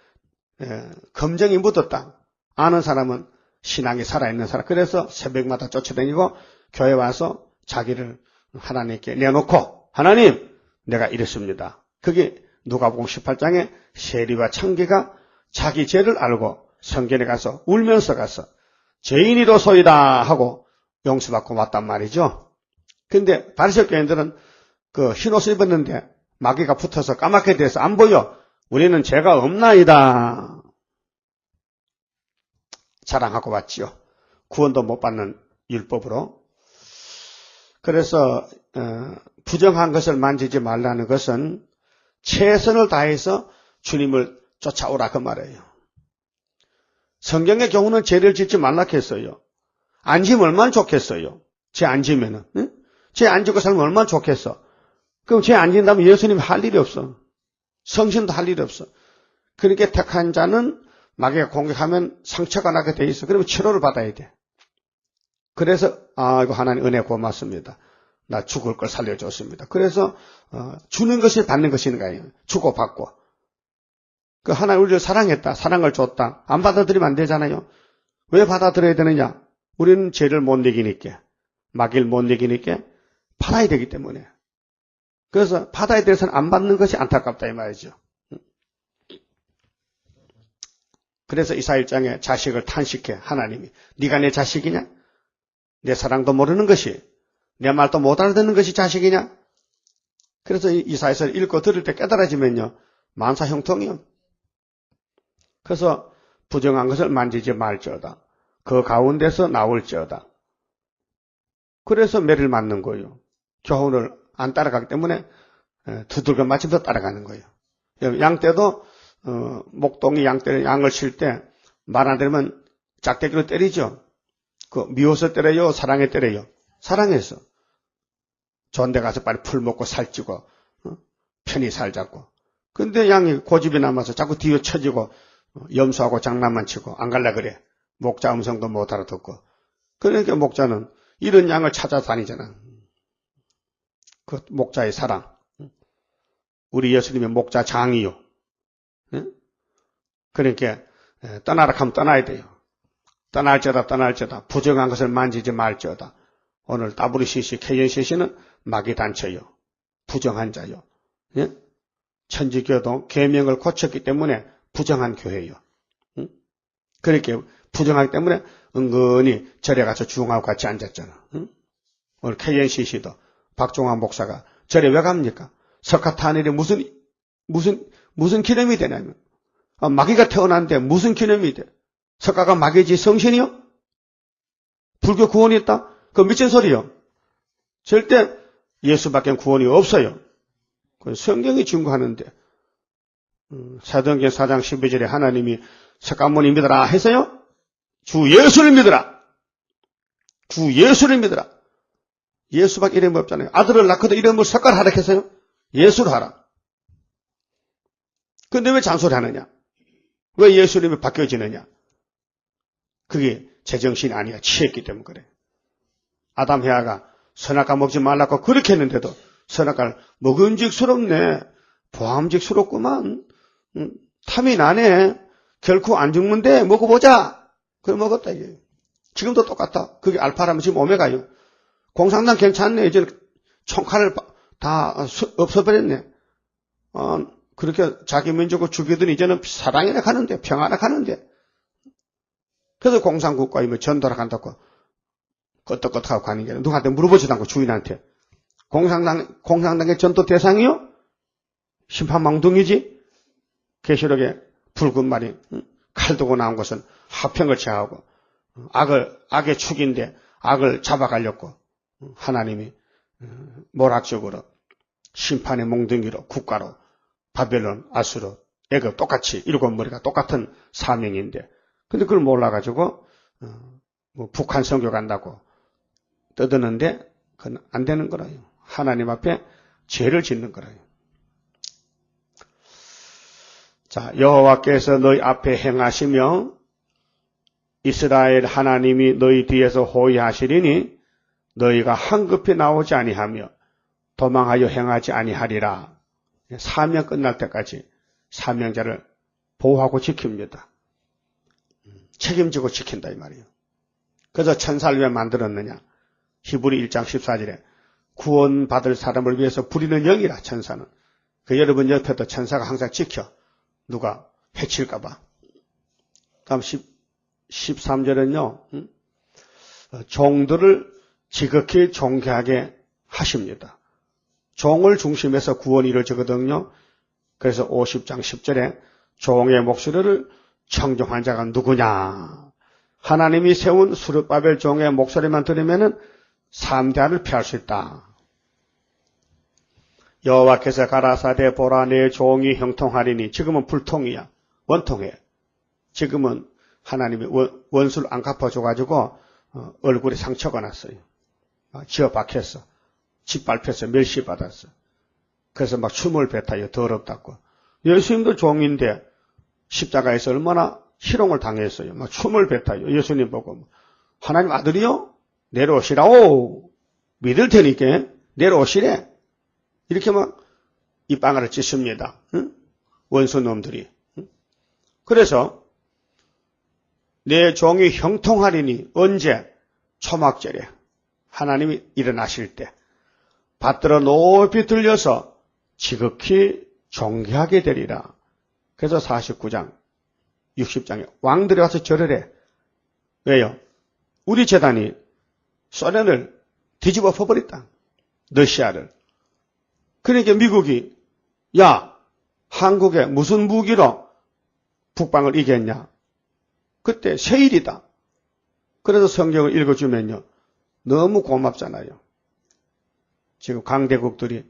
검정이 묻었다. 아는 사람은 신앙이 살아있는 사람. 그래서 새벽마다 쫓아다니고 교회 와서 자기를 하나님께 내놓고 하나님 내가 이랬습니다. 그게 누가복음 18장에 세리와 창기가 자기 죄를 알고 성전에 가서 울면서 가서 죄인이로소이다 하고 용서받고 왔단 말이죠. 근데 바리새 교인들은 그 흰옷을 입었는데 마귀가 붙어서 까맣게 돼서 안 보여. 우리는 죄가 없나이다. 자랑하고 왔지요. 구원도 못 받는 율법으로. 그래서 부정한 것을 만지지 말라는 것은 최선을 다해서 주님을 쫓아오라 그 말이에요. 성경의 경우는 죄를 짓지 말라 했어요. 안 지면 얼마나 좋겠어요. 죄 안 지면은. 응? 죄 안 짓고 살면 얼마나 좋겠어. 그럼 죄 안 진다면 예수님 할 일이 없어. 성신도 할 일이 없어. 그렇게 택한 자는 마귀가 공격하면 상처가 나게 돼 있어. 그러면 치료를 받아야 돼. 그래서 이거 하나님 은혜 고맙습니다. 나 죽을 걸 살려줬습니다. 그래서 주는 것이 받는 것인 거예요. 주고 받고. 그 하나님 우리를 사랑했다. 사랑을 줬다. 안 받아들이면 안 되잖아요. 왜 받아들여야 되느냐? 우리는 죄를 못 이기니까, 마귀를 못 이기니까 받아야 되기 때문에. 그래서 받아야 돼서는 안 받는 것이 안타깝다 이 말이죠. 그래서 이사야 1장에 자식을 탄식해 하나님이. 네가 내 자식이냐? 내 사랑도 모르는 것이, 내 말도 못 알아듣는 것이 자식이냐? 그래서 이사야서를 읽고 들을 때 깨달아지면요, 만사 형통이요. 그래서 부정한 것을 만지지 말지어다. 그 가운데서 나올지어다. 그래서 매를 맞는 거예요. 교훈을 안 따라가기 때문에 두들겨 맞으면서 따라가는 거예요. 양떼도 목동이 양을 칠 때 말 안 들으면 짝대기로 때리죠. 그 미워서 때려요, 사랑에 때려요. 사랑해서. 좋은 데 가서 빨리 풀 먹고 살찌고 편히 살자고. 근데 양이 고집이 남아서 자꾸 뒤에 쳐지고 염소하고 장난만 치고 안 갈라 그래. 목자 음성도 못 알아듣고. 그러니까 목자는 이런 양을 찾아다니잖아. 그 목자의 사랑. 우리 예수님의 목자 장이요. 그러니까 떠나라 하면 떠나야 돼요. 떠날지어다 부정한 것을 만지지 말지어다. 오늘 WCC, KNCC는 마귀 단체요. 부정한 자요. 천지교도 계명을 고쳤기 때문에 부정한 교회요. 그렇게 부정하기 때문에 은근히 절에 가서 주ung하고 같이 앉았잖아. 오늘 KNCC도 박종환 목사가 절에 왜 갑니까? 석가탄일이 무슨 기념이 되냐면 마귀가 태어났는데 무슨 기념이 돼? 석가가 마귀지 성신이요? 불교 구원이 있다? 그거 미친 소리요. 절대 예수밖에 구원이 없어요. 성경이 증거하는데 사도행전 4장 12절에 하나님이 석가모니 믿어라 했어요? 주 예수를 믿어라. 주 예수를 믿어라. 예수밖에 이름이 없잖아요. 아들을 낳고도 이름을 석가를 하라 했어요? 예수를 하라. 근데 왜 잔소리하느냐? 왜 예수 이름이 바뀌어지느냐? 그게 제정신이 아니야. 취했기 때문에 그래. 아담 해아가 선악과 먹지 말라고 그렇게 했는데도 선악과를 먹음직스럽네. 보암직스럽구만. 탐이 나네. 결코 안 죽는데 먹어보자. 그래 먹었다 이게. 지금도 똑같다. 그게 알파라면 지금 오메가요. 공산당 괜찮네. 이제 총칼을 다 없어버렸네. 그렇게 자기 민족을 죽이더니 이제는 사랑이나 가는데 평화나 가는데. 그래서 공산국가이면 전도라 간다고 끄떡끄떡하고 가는 게 누구한테 물어보지도 않고 주인한테. 공산당의 전도 대상이요? 심판망둥이지? 계시록에 붉은 말이 칼 두고 나온 것은 화평을 제하고 악의 축인데 악을 잡아가려고 하나님이 모락적으로 심판의 몽둥이로 국가로 바벨론, 아수르, 애굽 똑같이 일곱 머리가 똑같은 사명인데 근데 그걸 몰라가지고 북한 선교 간다고 떠드는데 그건 안 되는 거라요. 하나님 앞에 죄를 짓는 거라요. 자, 여호와께서 너희 앞에 행하시며 이스라엘 하나님이 너희 뒤에서 호위하시리니 너희가 한급히 나오지 아니하며 도망하여 행하지 아니하리라. 사명 끝날 때까지 사명자를 보호하고 지킵니다. 책임지고 지킨다 이 말이에요. 그래서 천사를 왜 만들었느냐? 히브리 1장 14절에 구원받을 사람을 위해서 부리는 영이라 천사는. 그 여러분 옆에도 천사가 항상 지켜. 누가 해칠까 봐. 다음 13절은요, 종들을 지극히 존귀하게 하십니다. 종을 중심해서 구원이 이루어지거든요. 그래서 50장 10절에 종의 목소리를 청정한 자가 누구냐? 하나님이 세운 스룹바벨 종의 목소리만 들으면은 삼대한을 피할 수 있다. 여호와께서 가라사대 보라 내 종이 형통하리니. 지금은 불통이야. 원통해. 지금은 하나님이 원수를 안 갚아줘가지고 얼굴에 상처가 났어요. 지어 박혔어. 짓밟혔어. 멸시받았어. 그래서 막 춤을 뱉어요. 더럽다고. 예수님도 종인데 십자가에서 얼마나 희롱을 당했어요. 막 춤을 뱉어요. 예수님 보고. 하나님 아들이요? 내려오시라오. 믿을 테니까 내려오시래. 이렇게 막 입방아를 찢습니다. 응? 원수 놈들이. 응? 그래서 내 종이 형통하리니. 언제? 초막절에 하나님이 일어나실 때 받들어 높이 들려서 지극히 존귀하게 되리라. 그래서 49장 60장에 왕들이 와서 절을 해. 왜요? 우리 제단이 소련을 뒤집어 퍼버렸다. 러시아를. 그러니까 미국이 야, 한국에 무슨 무기로 북방을 이겼냐? 그때 세일이다. 그래서 성경을 읽어주면요. 너무 고맙잖아요. 지금 강대국들이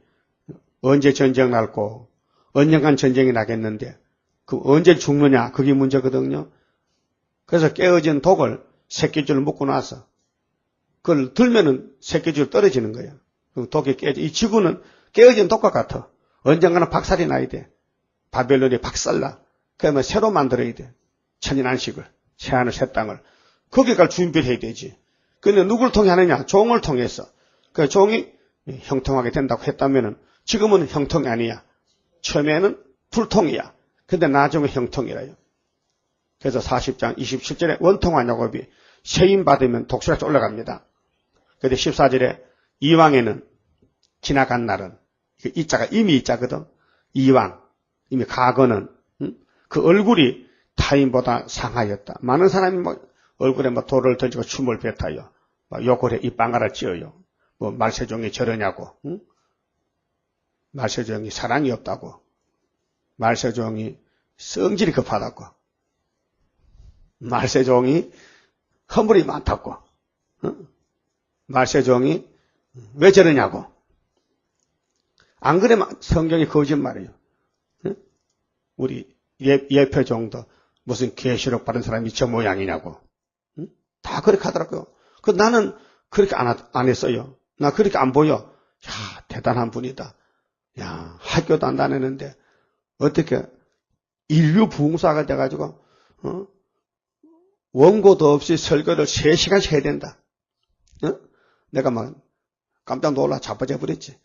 언제 전쟁 날고 언젠간 전쟁이 나겠는데 그 언제 죽느냐? 그게 문제거든요. 그래서 깨어진 독을 새끼줄 묶고 나서 그걸 들면은 새끼줄 떨어지는 거예요. 그 독이 깨져. 이 지구는 깨어진 독과 같아. 언젠가는 박살이 나야 돼. 바벨론이 박살나. 그러면 새로 만들어야 돼. 천인안식을, 새하늘 새 땅을. 거기 갈 준비를 해야 되지. 근데 누구를 통해 하느냐? 종을 통해서. 그 종이 형통하게 된다고 했다면은 지금은 형통이 아니야. 처음에는 불통이야. 근데 나중에 형통이라요. 그래서 40장 27절에 원통한 야곱이 세임 받으면 독수리같이 올라갑니다. 근데 14절에 이왕에는 지나간 날은 이 자가 이미 이 자거든. 이왕 이미 가거는 그 얼굴이 타인보다 상하였다. 많은 사람이 뭐 얼굴에 뭐 돌을 던지고 춤을 뱉어요. 막 욕을 해. 입방아를 찧어요. 뭐 말세종이 저러냐고. 응? 말세종이 사랑이 없다고. 말세종이 성질이 급하다고. 말세종이 허물이 많다고. 응? 말세종이 왜 저러냐고. 안 그러면 성경이 거짓말이에요. 응? 우리 예표종도 무슨 계시록 받은 사람이 저 모양이냐고. 응? 다 그렇게 하더라고요. 그 나는 그렇게 안 했어요. 나 그렇게 안 보여. 야, 대단한 분이다. 야, 학교도 안 다녔는데 어떻게 인류 부흥사가 돼가지고 원고도 없이 설교를 3시간씩 해야 된다. 내가 막 깜짝 놀라 자빠져 버렸지.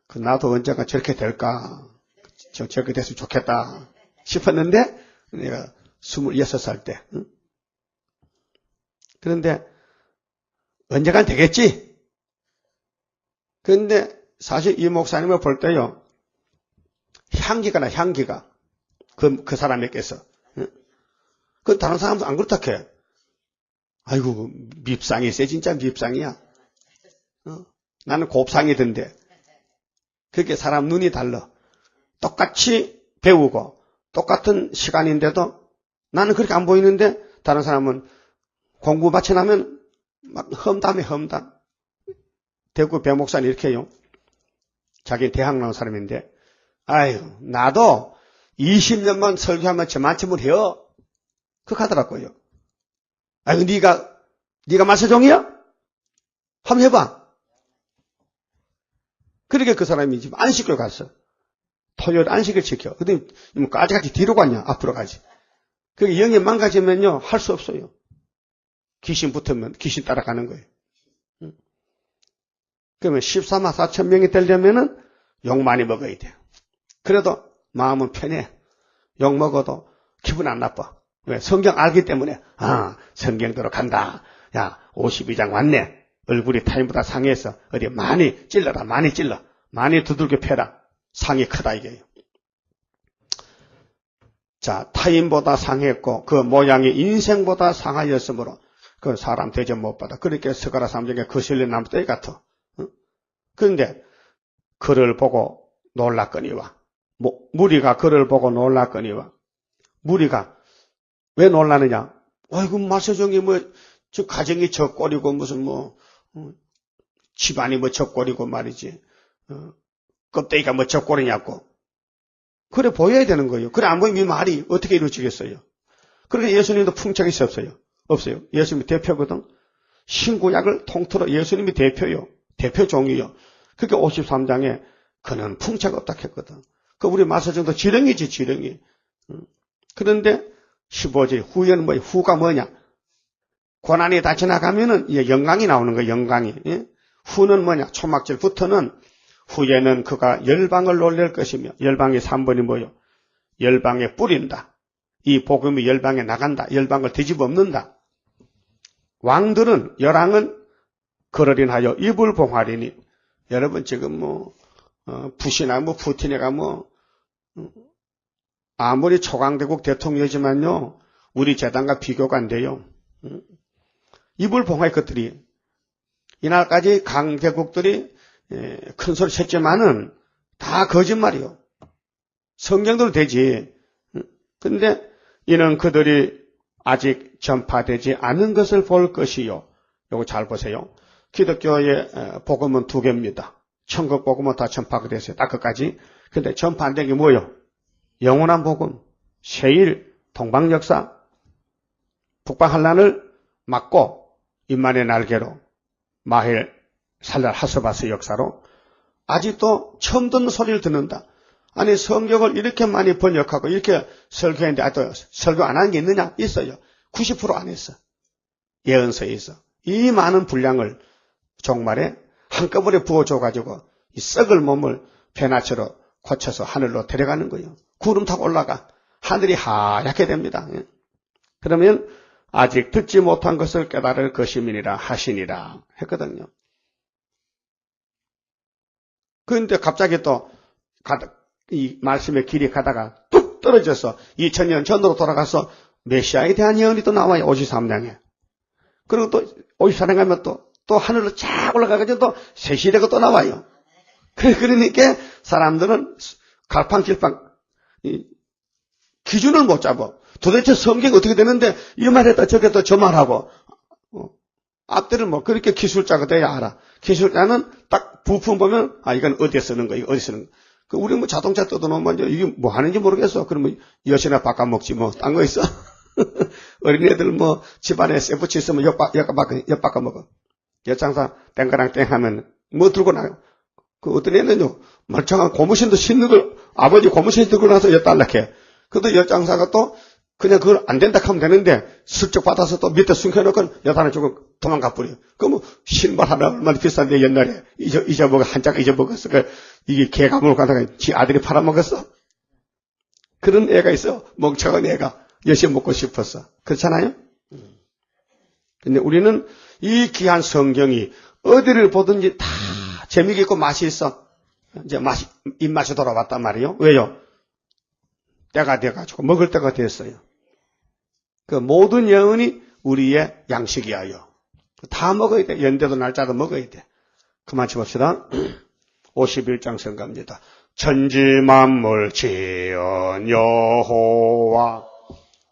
그 나도 언젠가 저렇게 될까? 저렇게 됐으면 좋겠다 싶었는데 내가 26살 때. 그런데 언젠간 되겠지. 그런데 사실 이 목사님을 볼 때요. 향기가 나, 향기가. 그 사람에게서. 그 다른 사람도 안 그렇다 해. 아이고, 밉상이 세, 진짜 밉상이야. 나는 곱상이던데. 그렇게 사람 눈이 달라. 똑같이 배우고, 똑같은 시간인데도 나는 그렇게 안 보이는데, 다른 사람은 공부 마쳐나면 막 험담해, 험담. 대구 배목사는 이렇게 해요. 자기 대학 나온 사람인데, 아유, 나도 20년만 설교하면 저만큼을 해요. 그렇게 하더라고요. 아유, 네가 말세종이야? 한번 해봐. 그렇게 그 사람이 지금 안식을 갔어. 토요일 안식을 지켜. 근데 까지같이 뒤로 갔냐? 앞으로 가지. 그게 영이 망가지면요, 할 수 없어요. 귀신 붙으면 귀신 따라가는 거예요. 그러면 14만 4천 명이 되려면은 욕 많이 먹어야 돼요. 그래도 마음은 편해. 욕 먹어도 기분 안 나빠. 왜? 성경 알기 때문에, 성경대로 간다. 야, 52장 왔네. 얼굴이 타인보다 상해서 어디 많이 찔러라. 많이 찔러. 많이 두들겨 패라. 상이 크다 이게요. 자, 타인보다 상했고 그 모양이 인생보다 상하였으므로 그 사람 대접 못 받아. 그렇게 스가랴 3장에 거슬린 나무떼기 같아. 그런데 그를 보고 놀랐거니와 무리가 그를 보고 놀랐거니와 무리가 왜 놀라느냐? 아이고 마세종이 저 가정이 젖골이고 무슨 집안이 젖골이고 말이지. 껍데기가 젖골이냐고. 그래 보여야 되는 거예요. 그래 안 보이면 이 말이 어떻게 이루어지겠어요? 그러니까 예수님도 풍채가 있었어요. 없어요. 예수님이 대표거든. 신구약을 통틀어 예수님이 대표요. 대표종이요. 그게 53장에 그는 풍채가 없다 했거든. 그 우리 마사정도 지렁이지 지렁이. 그런데 15절 후에는 뭐야? 후가 뭐냐? 고난이 다 지나가면은 영광이 나오는 거예요. 영광이. 예? 후는 뭐냐? 초막절부터는 후에는 그가 열방을 놀랄 것이며 열방의 3번이 뭐요? 열방에 뿌린다. 이 복음이 열방에 나간다. 열방을 뒤집어 엎는다. 왕들은 열왕은 그러린하여 입을 봉하리니 여러분 지금 부시나 푸틴이가 아무리 초강대국 대통령이지만요 우리 재단과 비교가 안 돼요. 입을 봉할 것들이 이날까지 강대국들이 큰 소리 쳤지만은 다 거짓말이요. 성경대로 되지. 근데 이는 그들이 아직 전파되지 않은 것을 볼 것이요. 요거 잘 보세요. 기독교의 복음은 2개입니다. 천국 복음은 다 전파가 됐어요. 딱 그까지. 근데 전파 안 된 게 뭐예요? 영원한 복음, 세일, 동방역사, 북방한란을 막고 인만의 날개로 마헬, 살랄, 하스바스 역사로 아직도 처음 듣는 소리를 듣는다. 아니 성경을 이렇게 많이 번역하고 이렇게 설교했는데 아직도 설교 안 하는 게 있느냐? 있어요. 90% 안 했어. 예언서에 있어. 이 많은 분량을 종말에 한꺼번에 부어줘가지고 이 썩을 몸을 배나처럼 고쳐서 하늘로 데려가는 거예요. 구름 타고 올라가. 하늘이 하얗게 됩니다. 그러면 아직 듣지 못한 것을 깨달을 것임이니라 하시니라 했거든요. 그런데 갑자기 또 이 말씀의 길이 가다가 뚝 떨어져서 2000년 전으로 돌아가서 메시아에 대한 예언이 또 나와요. 53장에. 그리고 또 54장 가면 또 하늘로 쫙 올라가가지고 또 새 시대가 또 나와요. 그러니까 사람들은 갈팡질팡 기준을 못 잡아. 도대체 성경이 어떻게 되는데 이 말했다 저랬다 저 말하고 앞뒤를 그렇게 기술자가 돼야 알아. 기술자는 딱 부품 보면 이건 어디에 쓰는 거야 어디 쓰는 거야. 우리 자동차 뜯어놓으면 이게 뭐 하는지 모르겠어. 그러면 엿이나 바꿔먹지 딴 거 있어. 어린애들 집안에 쇠붙이 있으면 엿 바꿔먹어. 엿장사 땡가랑 땡 하면 들고 나요. 그 어떤 애는요 멀쩡한 고무신도 신는 걸 아버지 고무신 들고 나서 엿 달라 해. 그래도 엿장사가 또 그냥 그걸 안 된다 하면 되는데 슬쩍 받아서 또 밑에 숨겨놓고 엿 하나 주고 도망가 버려. 그럼 신발 하나 얼마나 비싼데 옛날에 잊어먹어 한 짝 잊어먹었어. 이게 개가물고 가다가 지 아들이 팔아먹었어. 그런 애가 있어. 멍청한 애가 열심히 먹고 싶었어. 그렇잖아요? 근데 우리는 이 귀한 성경이 어디를 보든지 다 재미있고 있고 맛이 있어. 이제 입맛이 돌아왔단 말이에요. 왜요? 때가 돼가지고 먹을 때가 됐어요. 그 모든 예언이 우리의 양식이야요. 다 먹어야 돼. 연대도 날짜도 먹어야 돼. 그만 쳐봅시다. 51장 성가입니다. 천지만물 지은 여호와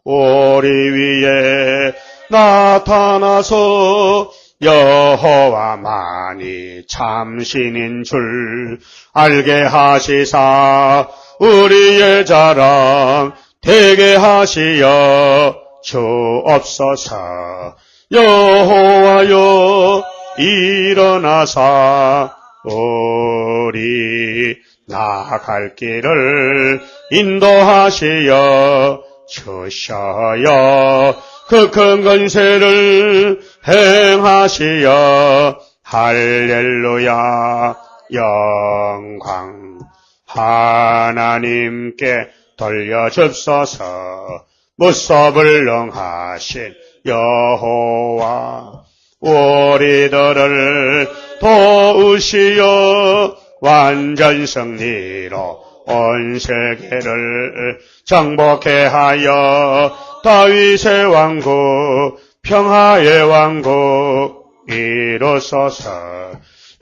우리 위에 나타나서 여호와만이 참신인 줄 알게 하시사 우리의 자랑 되게 하시어 주옵소서. 여호와여 일어나사 우리 나갈 길을 인도하시어 주셔요. 그 큰 권세를 행하시어 할렐루야 영광 하나님께 돌려줍소서. 무소불능하신 여호와 우리들을 도우시어 완전 승리로 온 세계를 정복해 하여 다윗의 왕국 평화의 왕국 이루소서.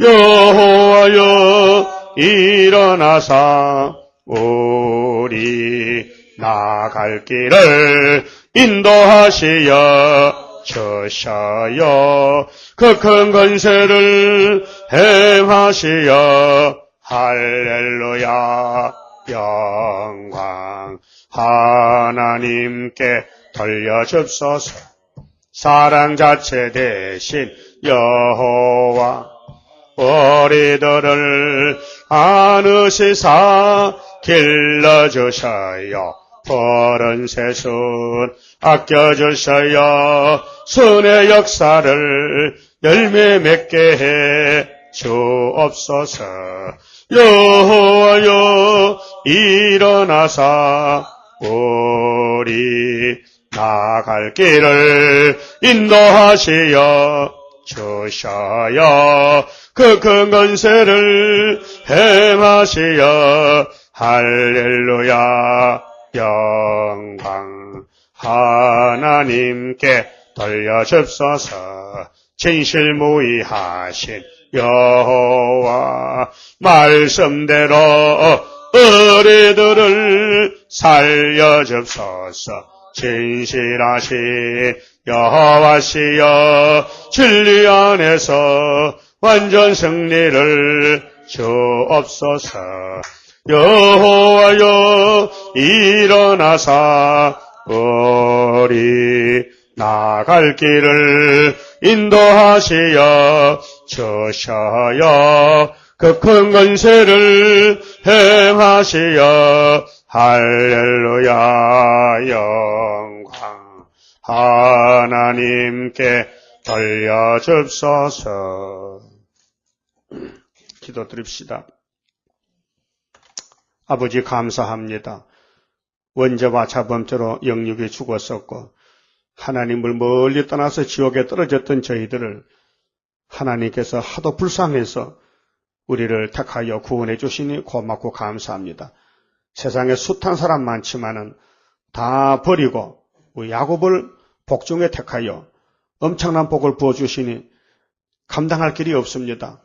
여호와여 일어나사 우리 나갈 길을 인도하시어 주셔요. 그 큰 권세를 행하시어 할렐루야. 영광 하나님께 돌려줍소서. 사랑 자체 대신 여호와 우리들을 안으시사 길러주셔요. 푸른 새순 아껴주셔요. 순의 역사를 열매 맺게 해 주옵소서. 여호와여 일어나사 우리 나갈 길을 인도하시어 주셔요. 그 큰 권세를 행하시어 할렐루야. 영광 하나님께 돌려줍소서. 진실무의하신 여호와 말씀대로 우리들을 살려줍소서. 진실하신 여호와시여 진리 안에서 완전 승리를 주옵소서. 여호와여 일어나사 우리 나갈 길을 인도하시어 주셔요. 그 큰 권세를 행하시어 할렐루야. 영광 하나님께 돌려줍소서. 기도드립시다. 아버지 감사합니다. 원죄와 자범죄로 영육이 죽었었고 하나님을 멀리 떠나서 지옥에 떨어졌던 저희들을 하나님께서 하도 불쌍해서 우리를 택하여 구원해 주시니 고맙고 감사합니다. 세상에 숱한 사람 많지만은 다 버리고 우리 야곱을 복중에 택하여 엄청난 복을 부어주시니 감당할 길이 없습니다.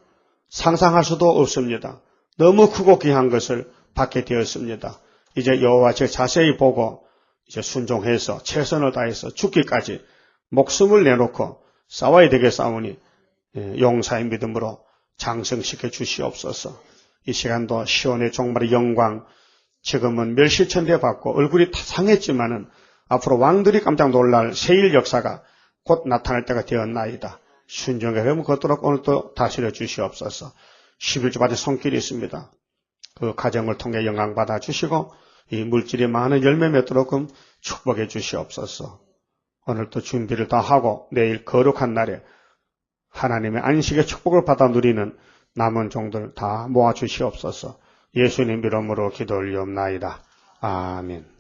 상상할 수도 없습니다. 너무 크고 귀한 것을 받게 되었습니다. 이제 여호와 제 자세히 보고 이제 순종해서 최선을 다해서 죽기까지 목숨을 내놓고 싸워야 되게 싸우니 용사의 믿음으로 장성시켜 주시옵소서. 이 시간도 시온의 종말의 영광, 지금은 멸시천대 받고 얼굴이 다 상했지만은 앞으로 왕들이 깜짝 놀랄 세일 역사가 곧 나타날 때가 되었나이다. 순종의 흐름을 걷도록 오늘도 다스려 주시옵소서. 11주 받은 손길이 있습니다. 그 가정을 통해 영광 받아 주시고 이 물질이 많은 열매 맺도록 축복해 주시옵소서. 오늘도 준비를 다 하고 내일 거룩한 날에 하나님의 안식의 축복을 받아 누리는 남은 종들 다 모아 주시옵소서. 예수님 이름으로 기도 올리옵나이다. 아멘.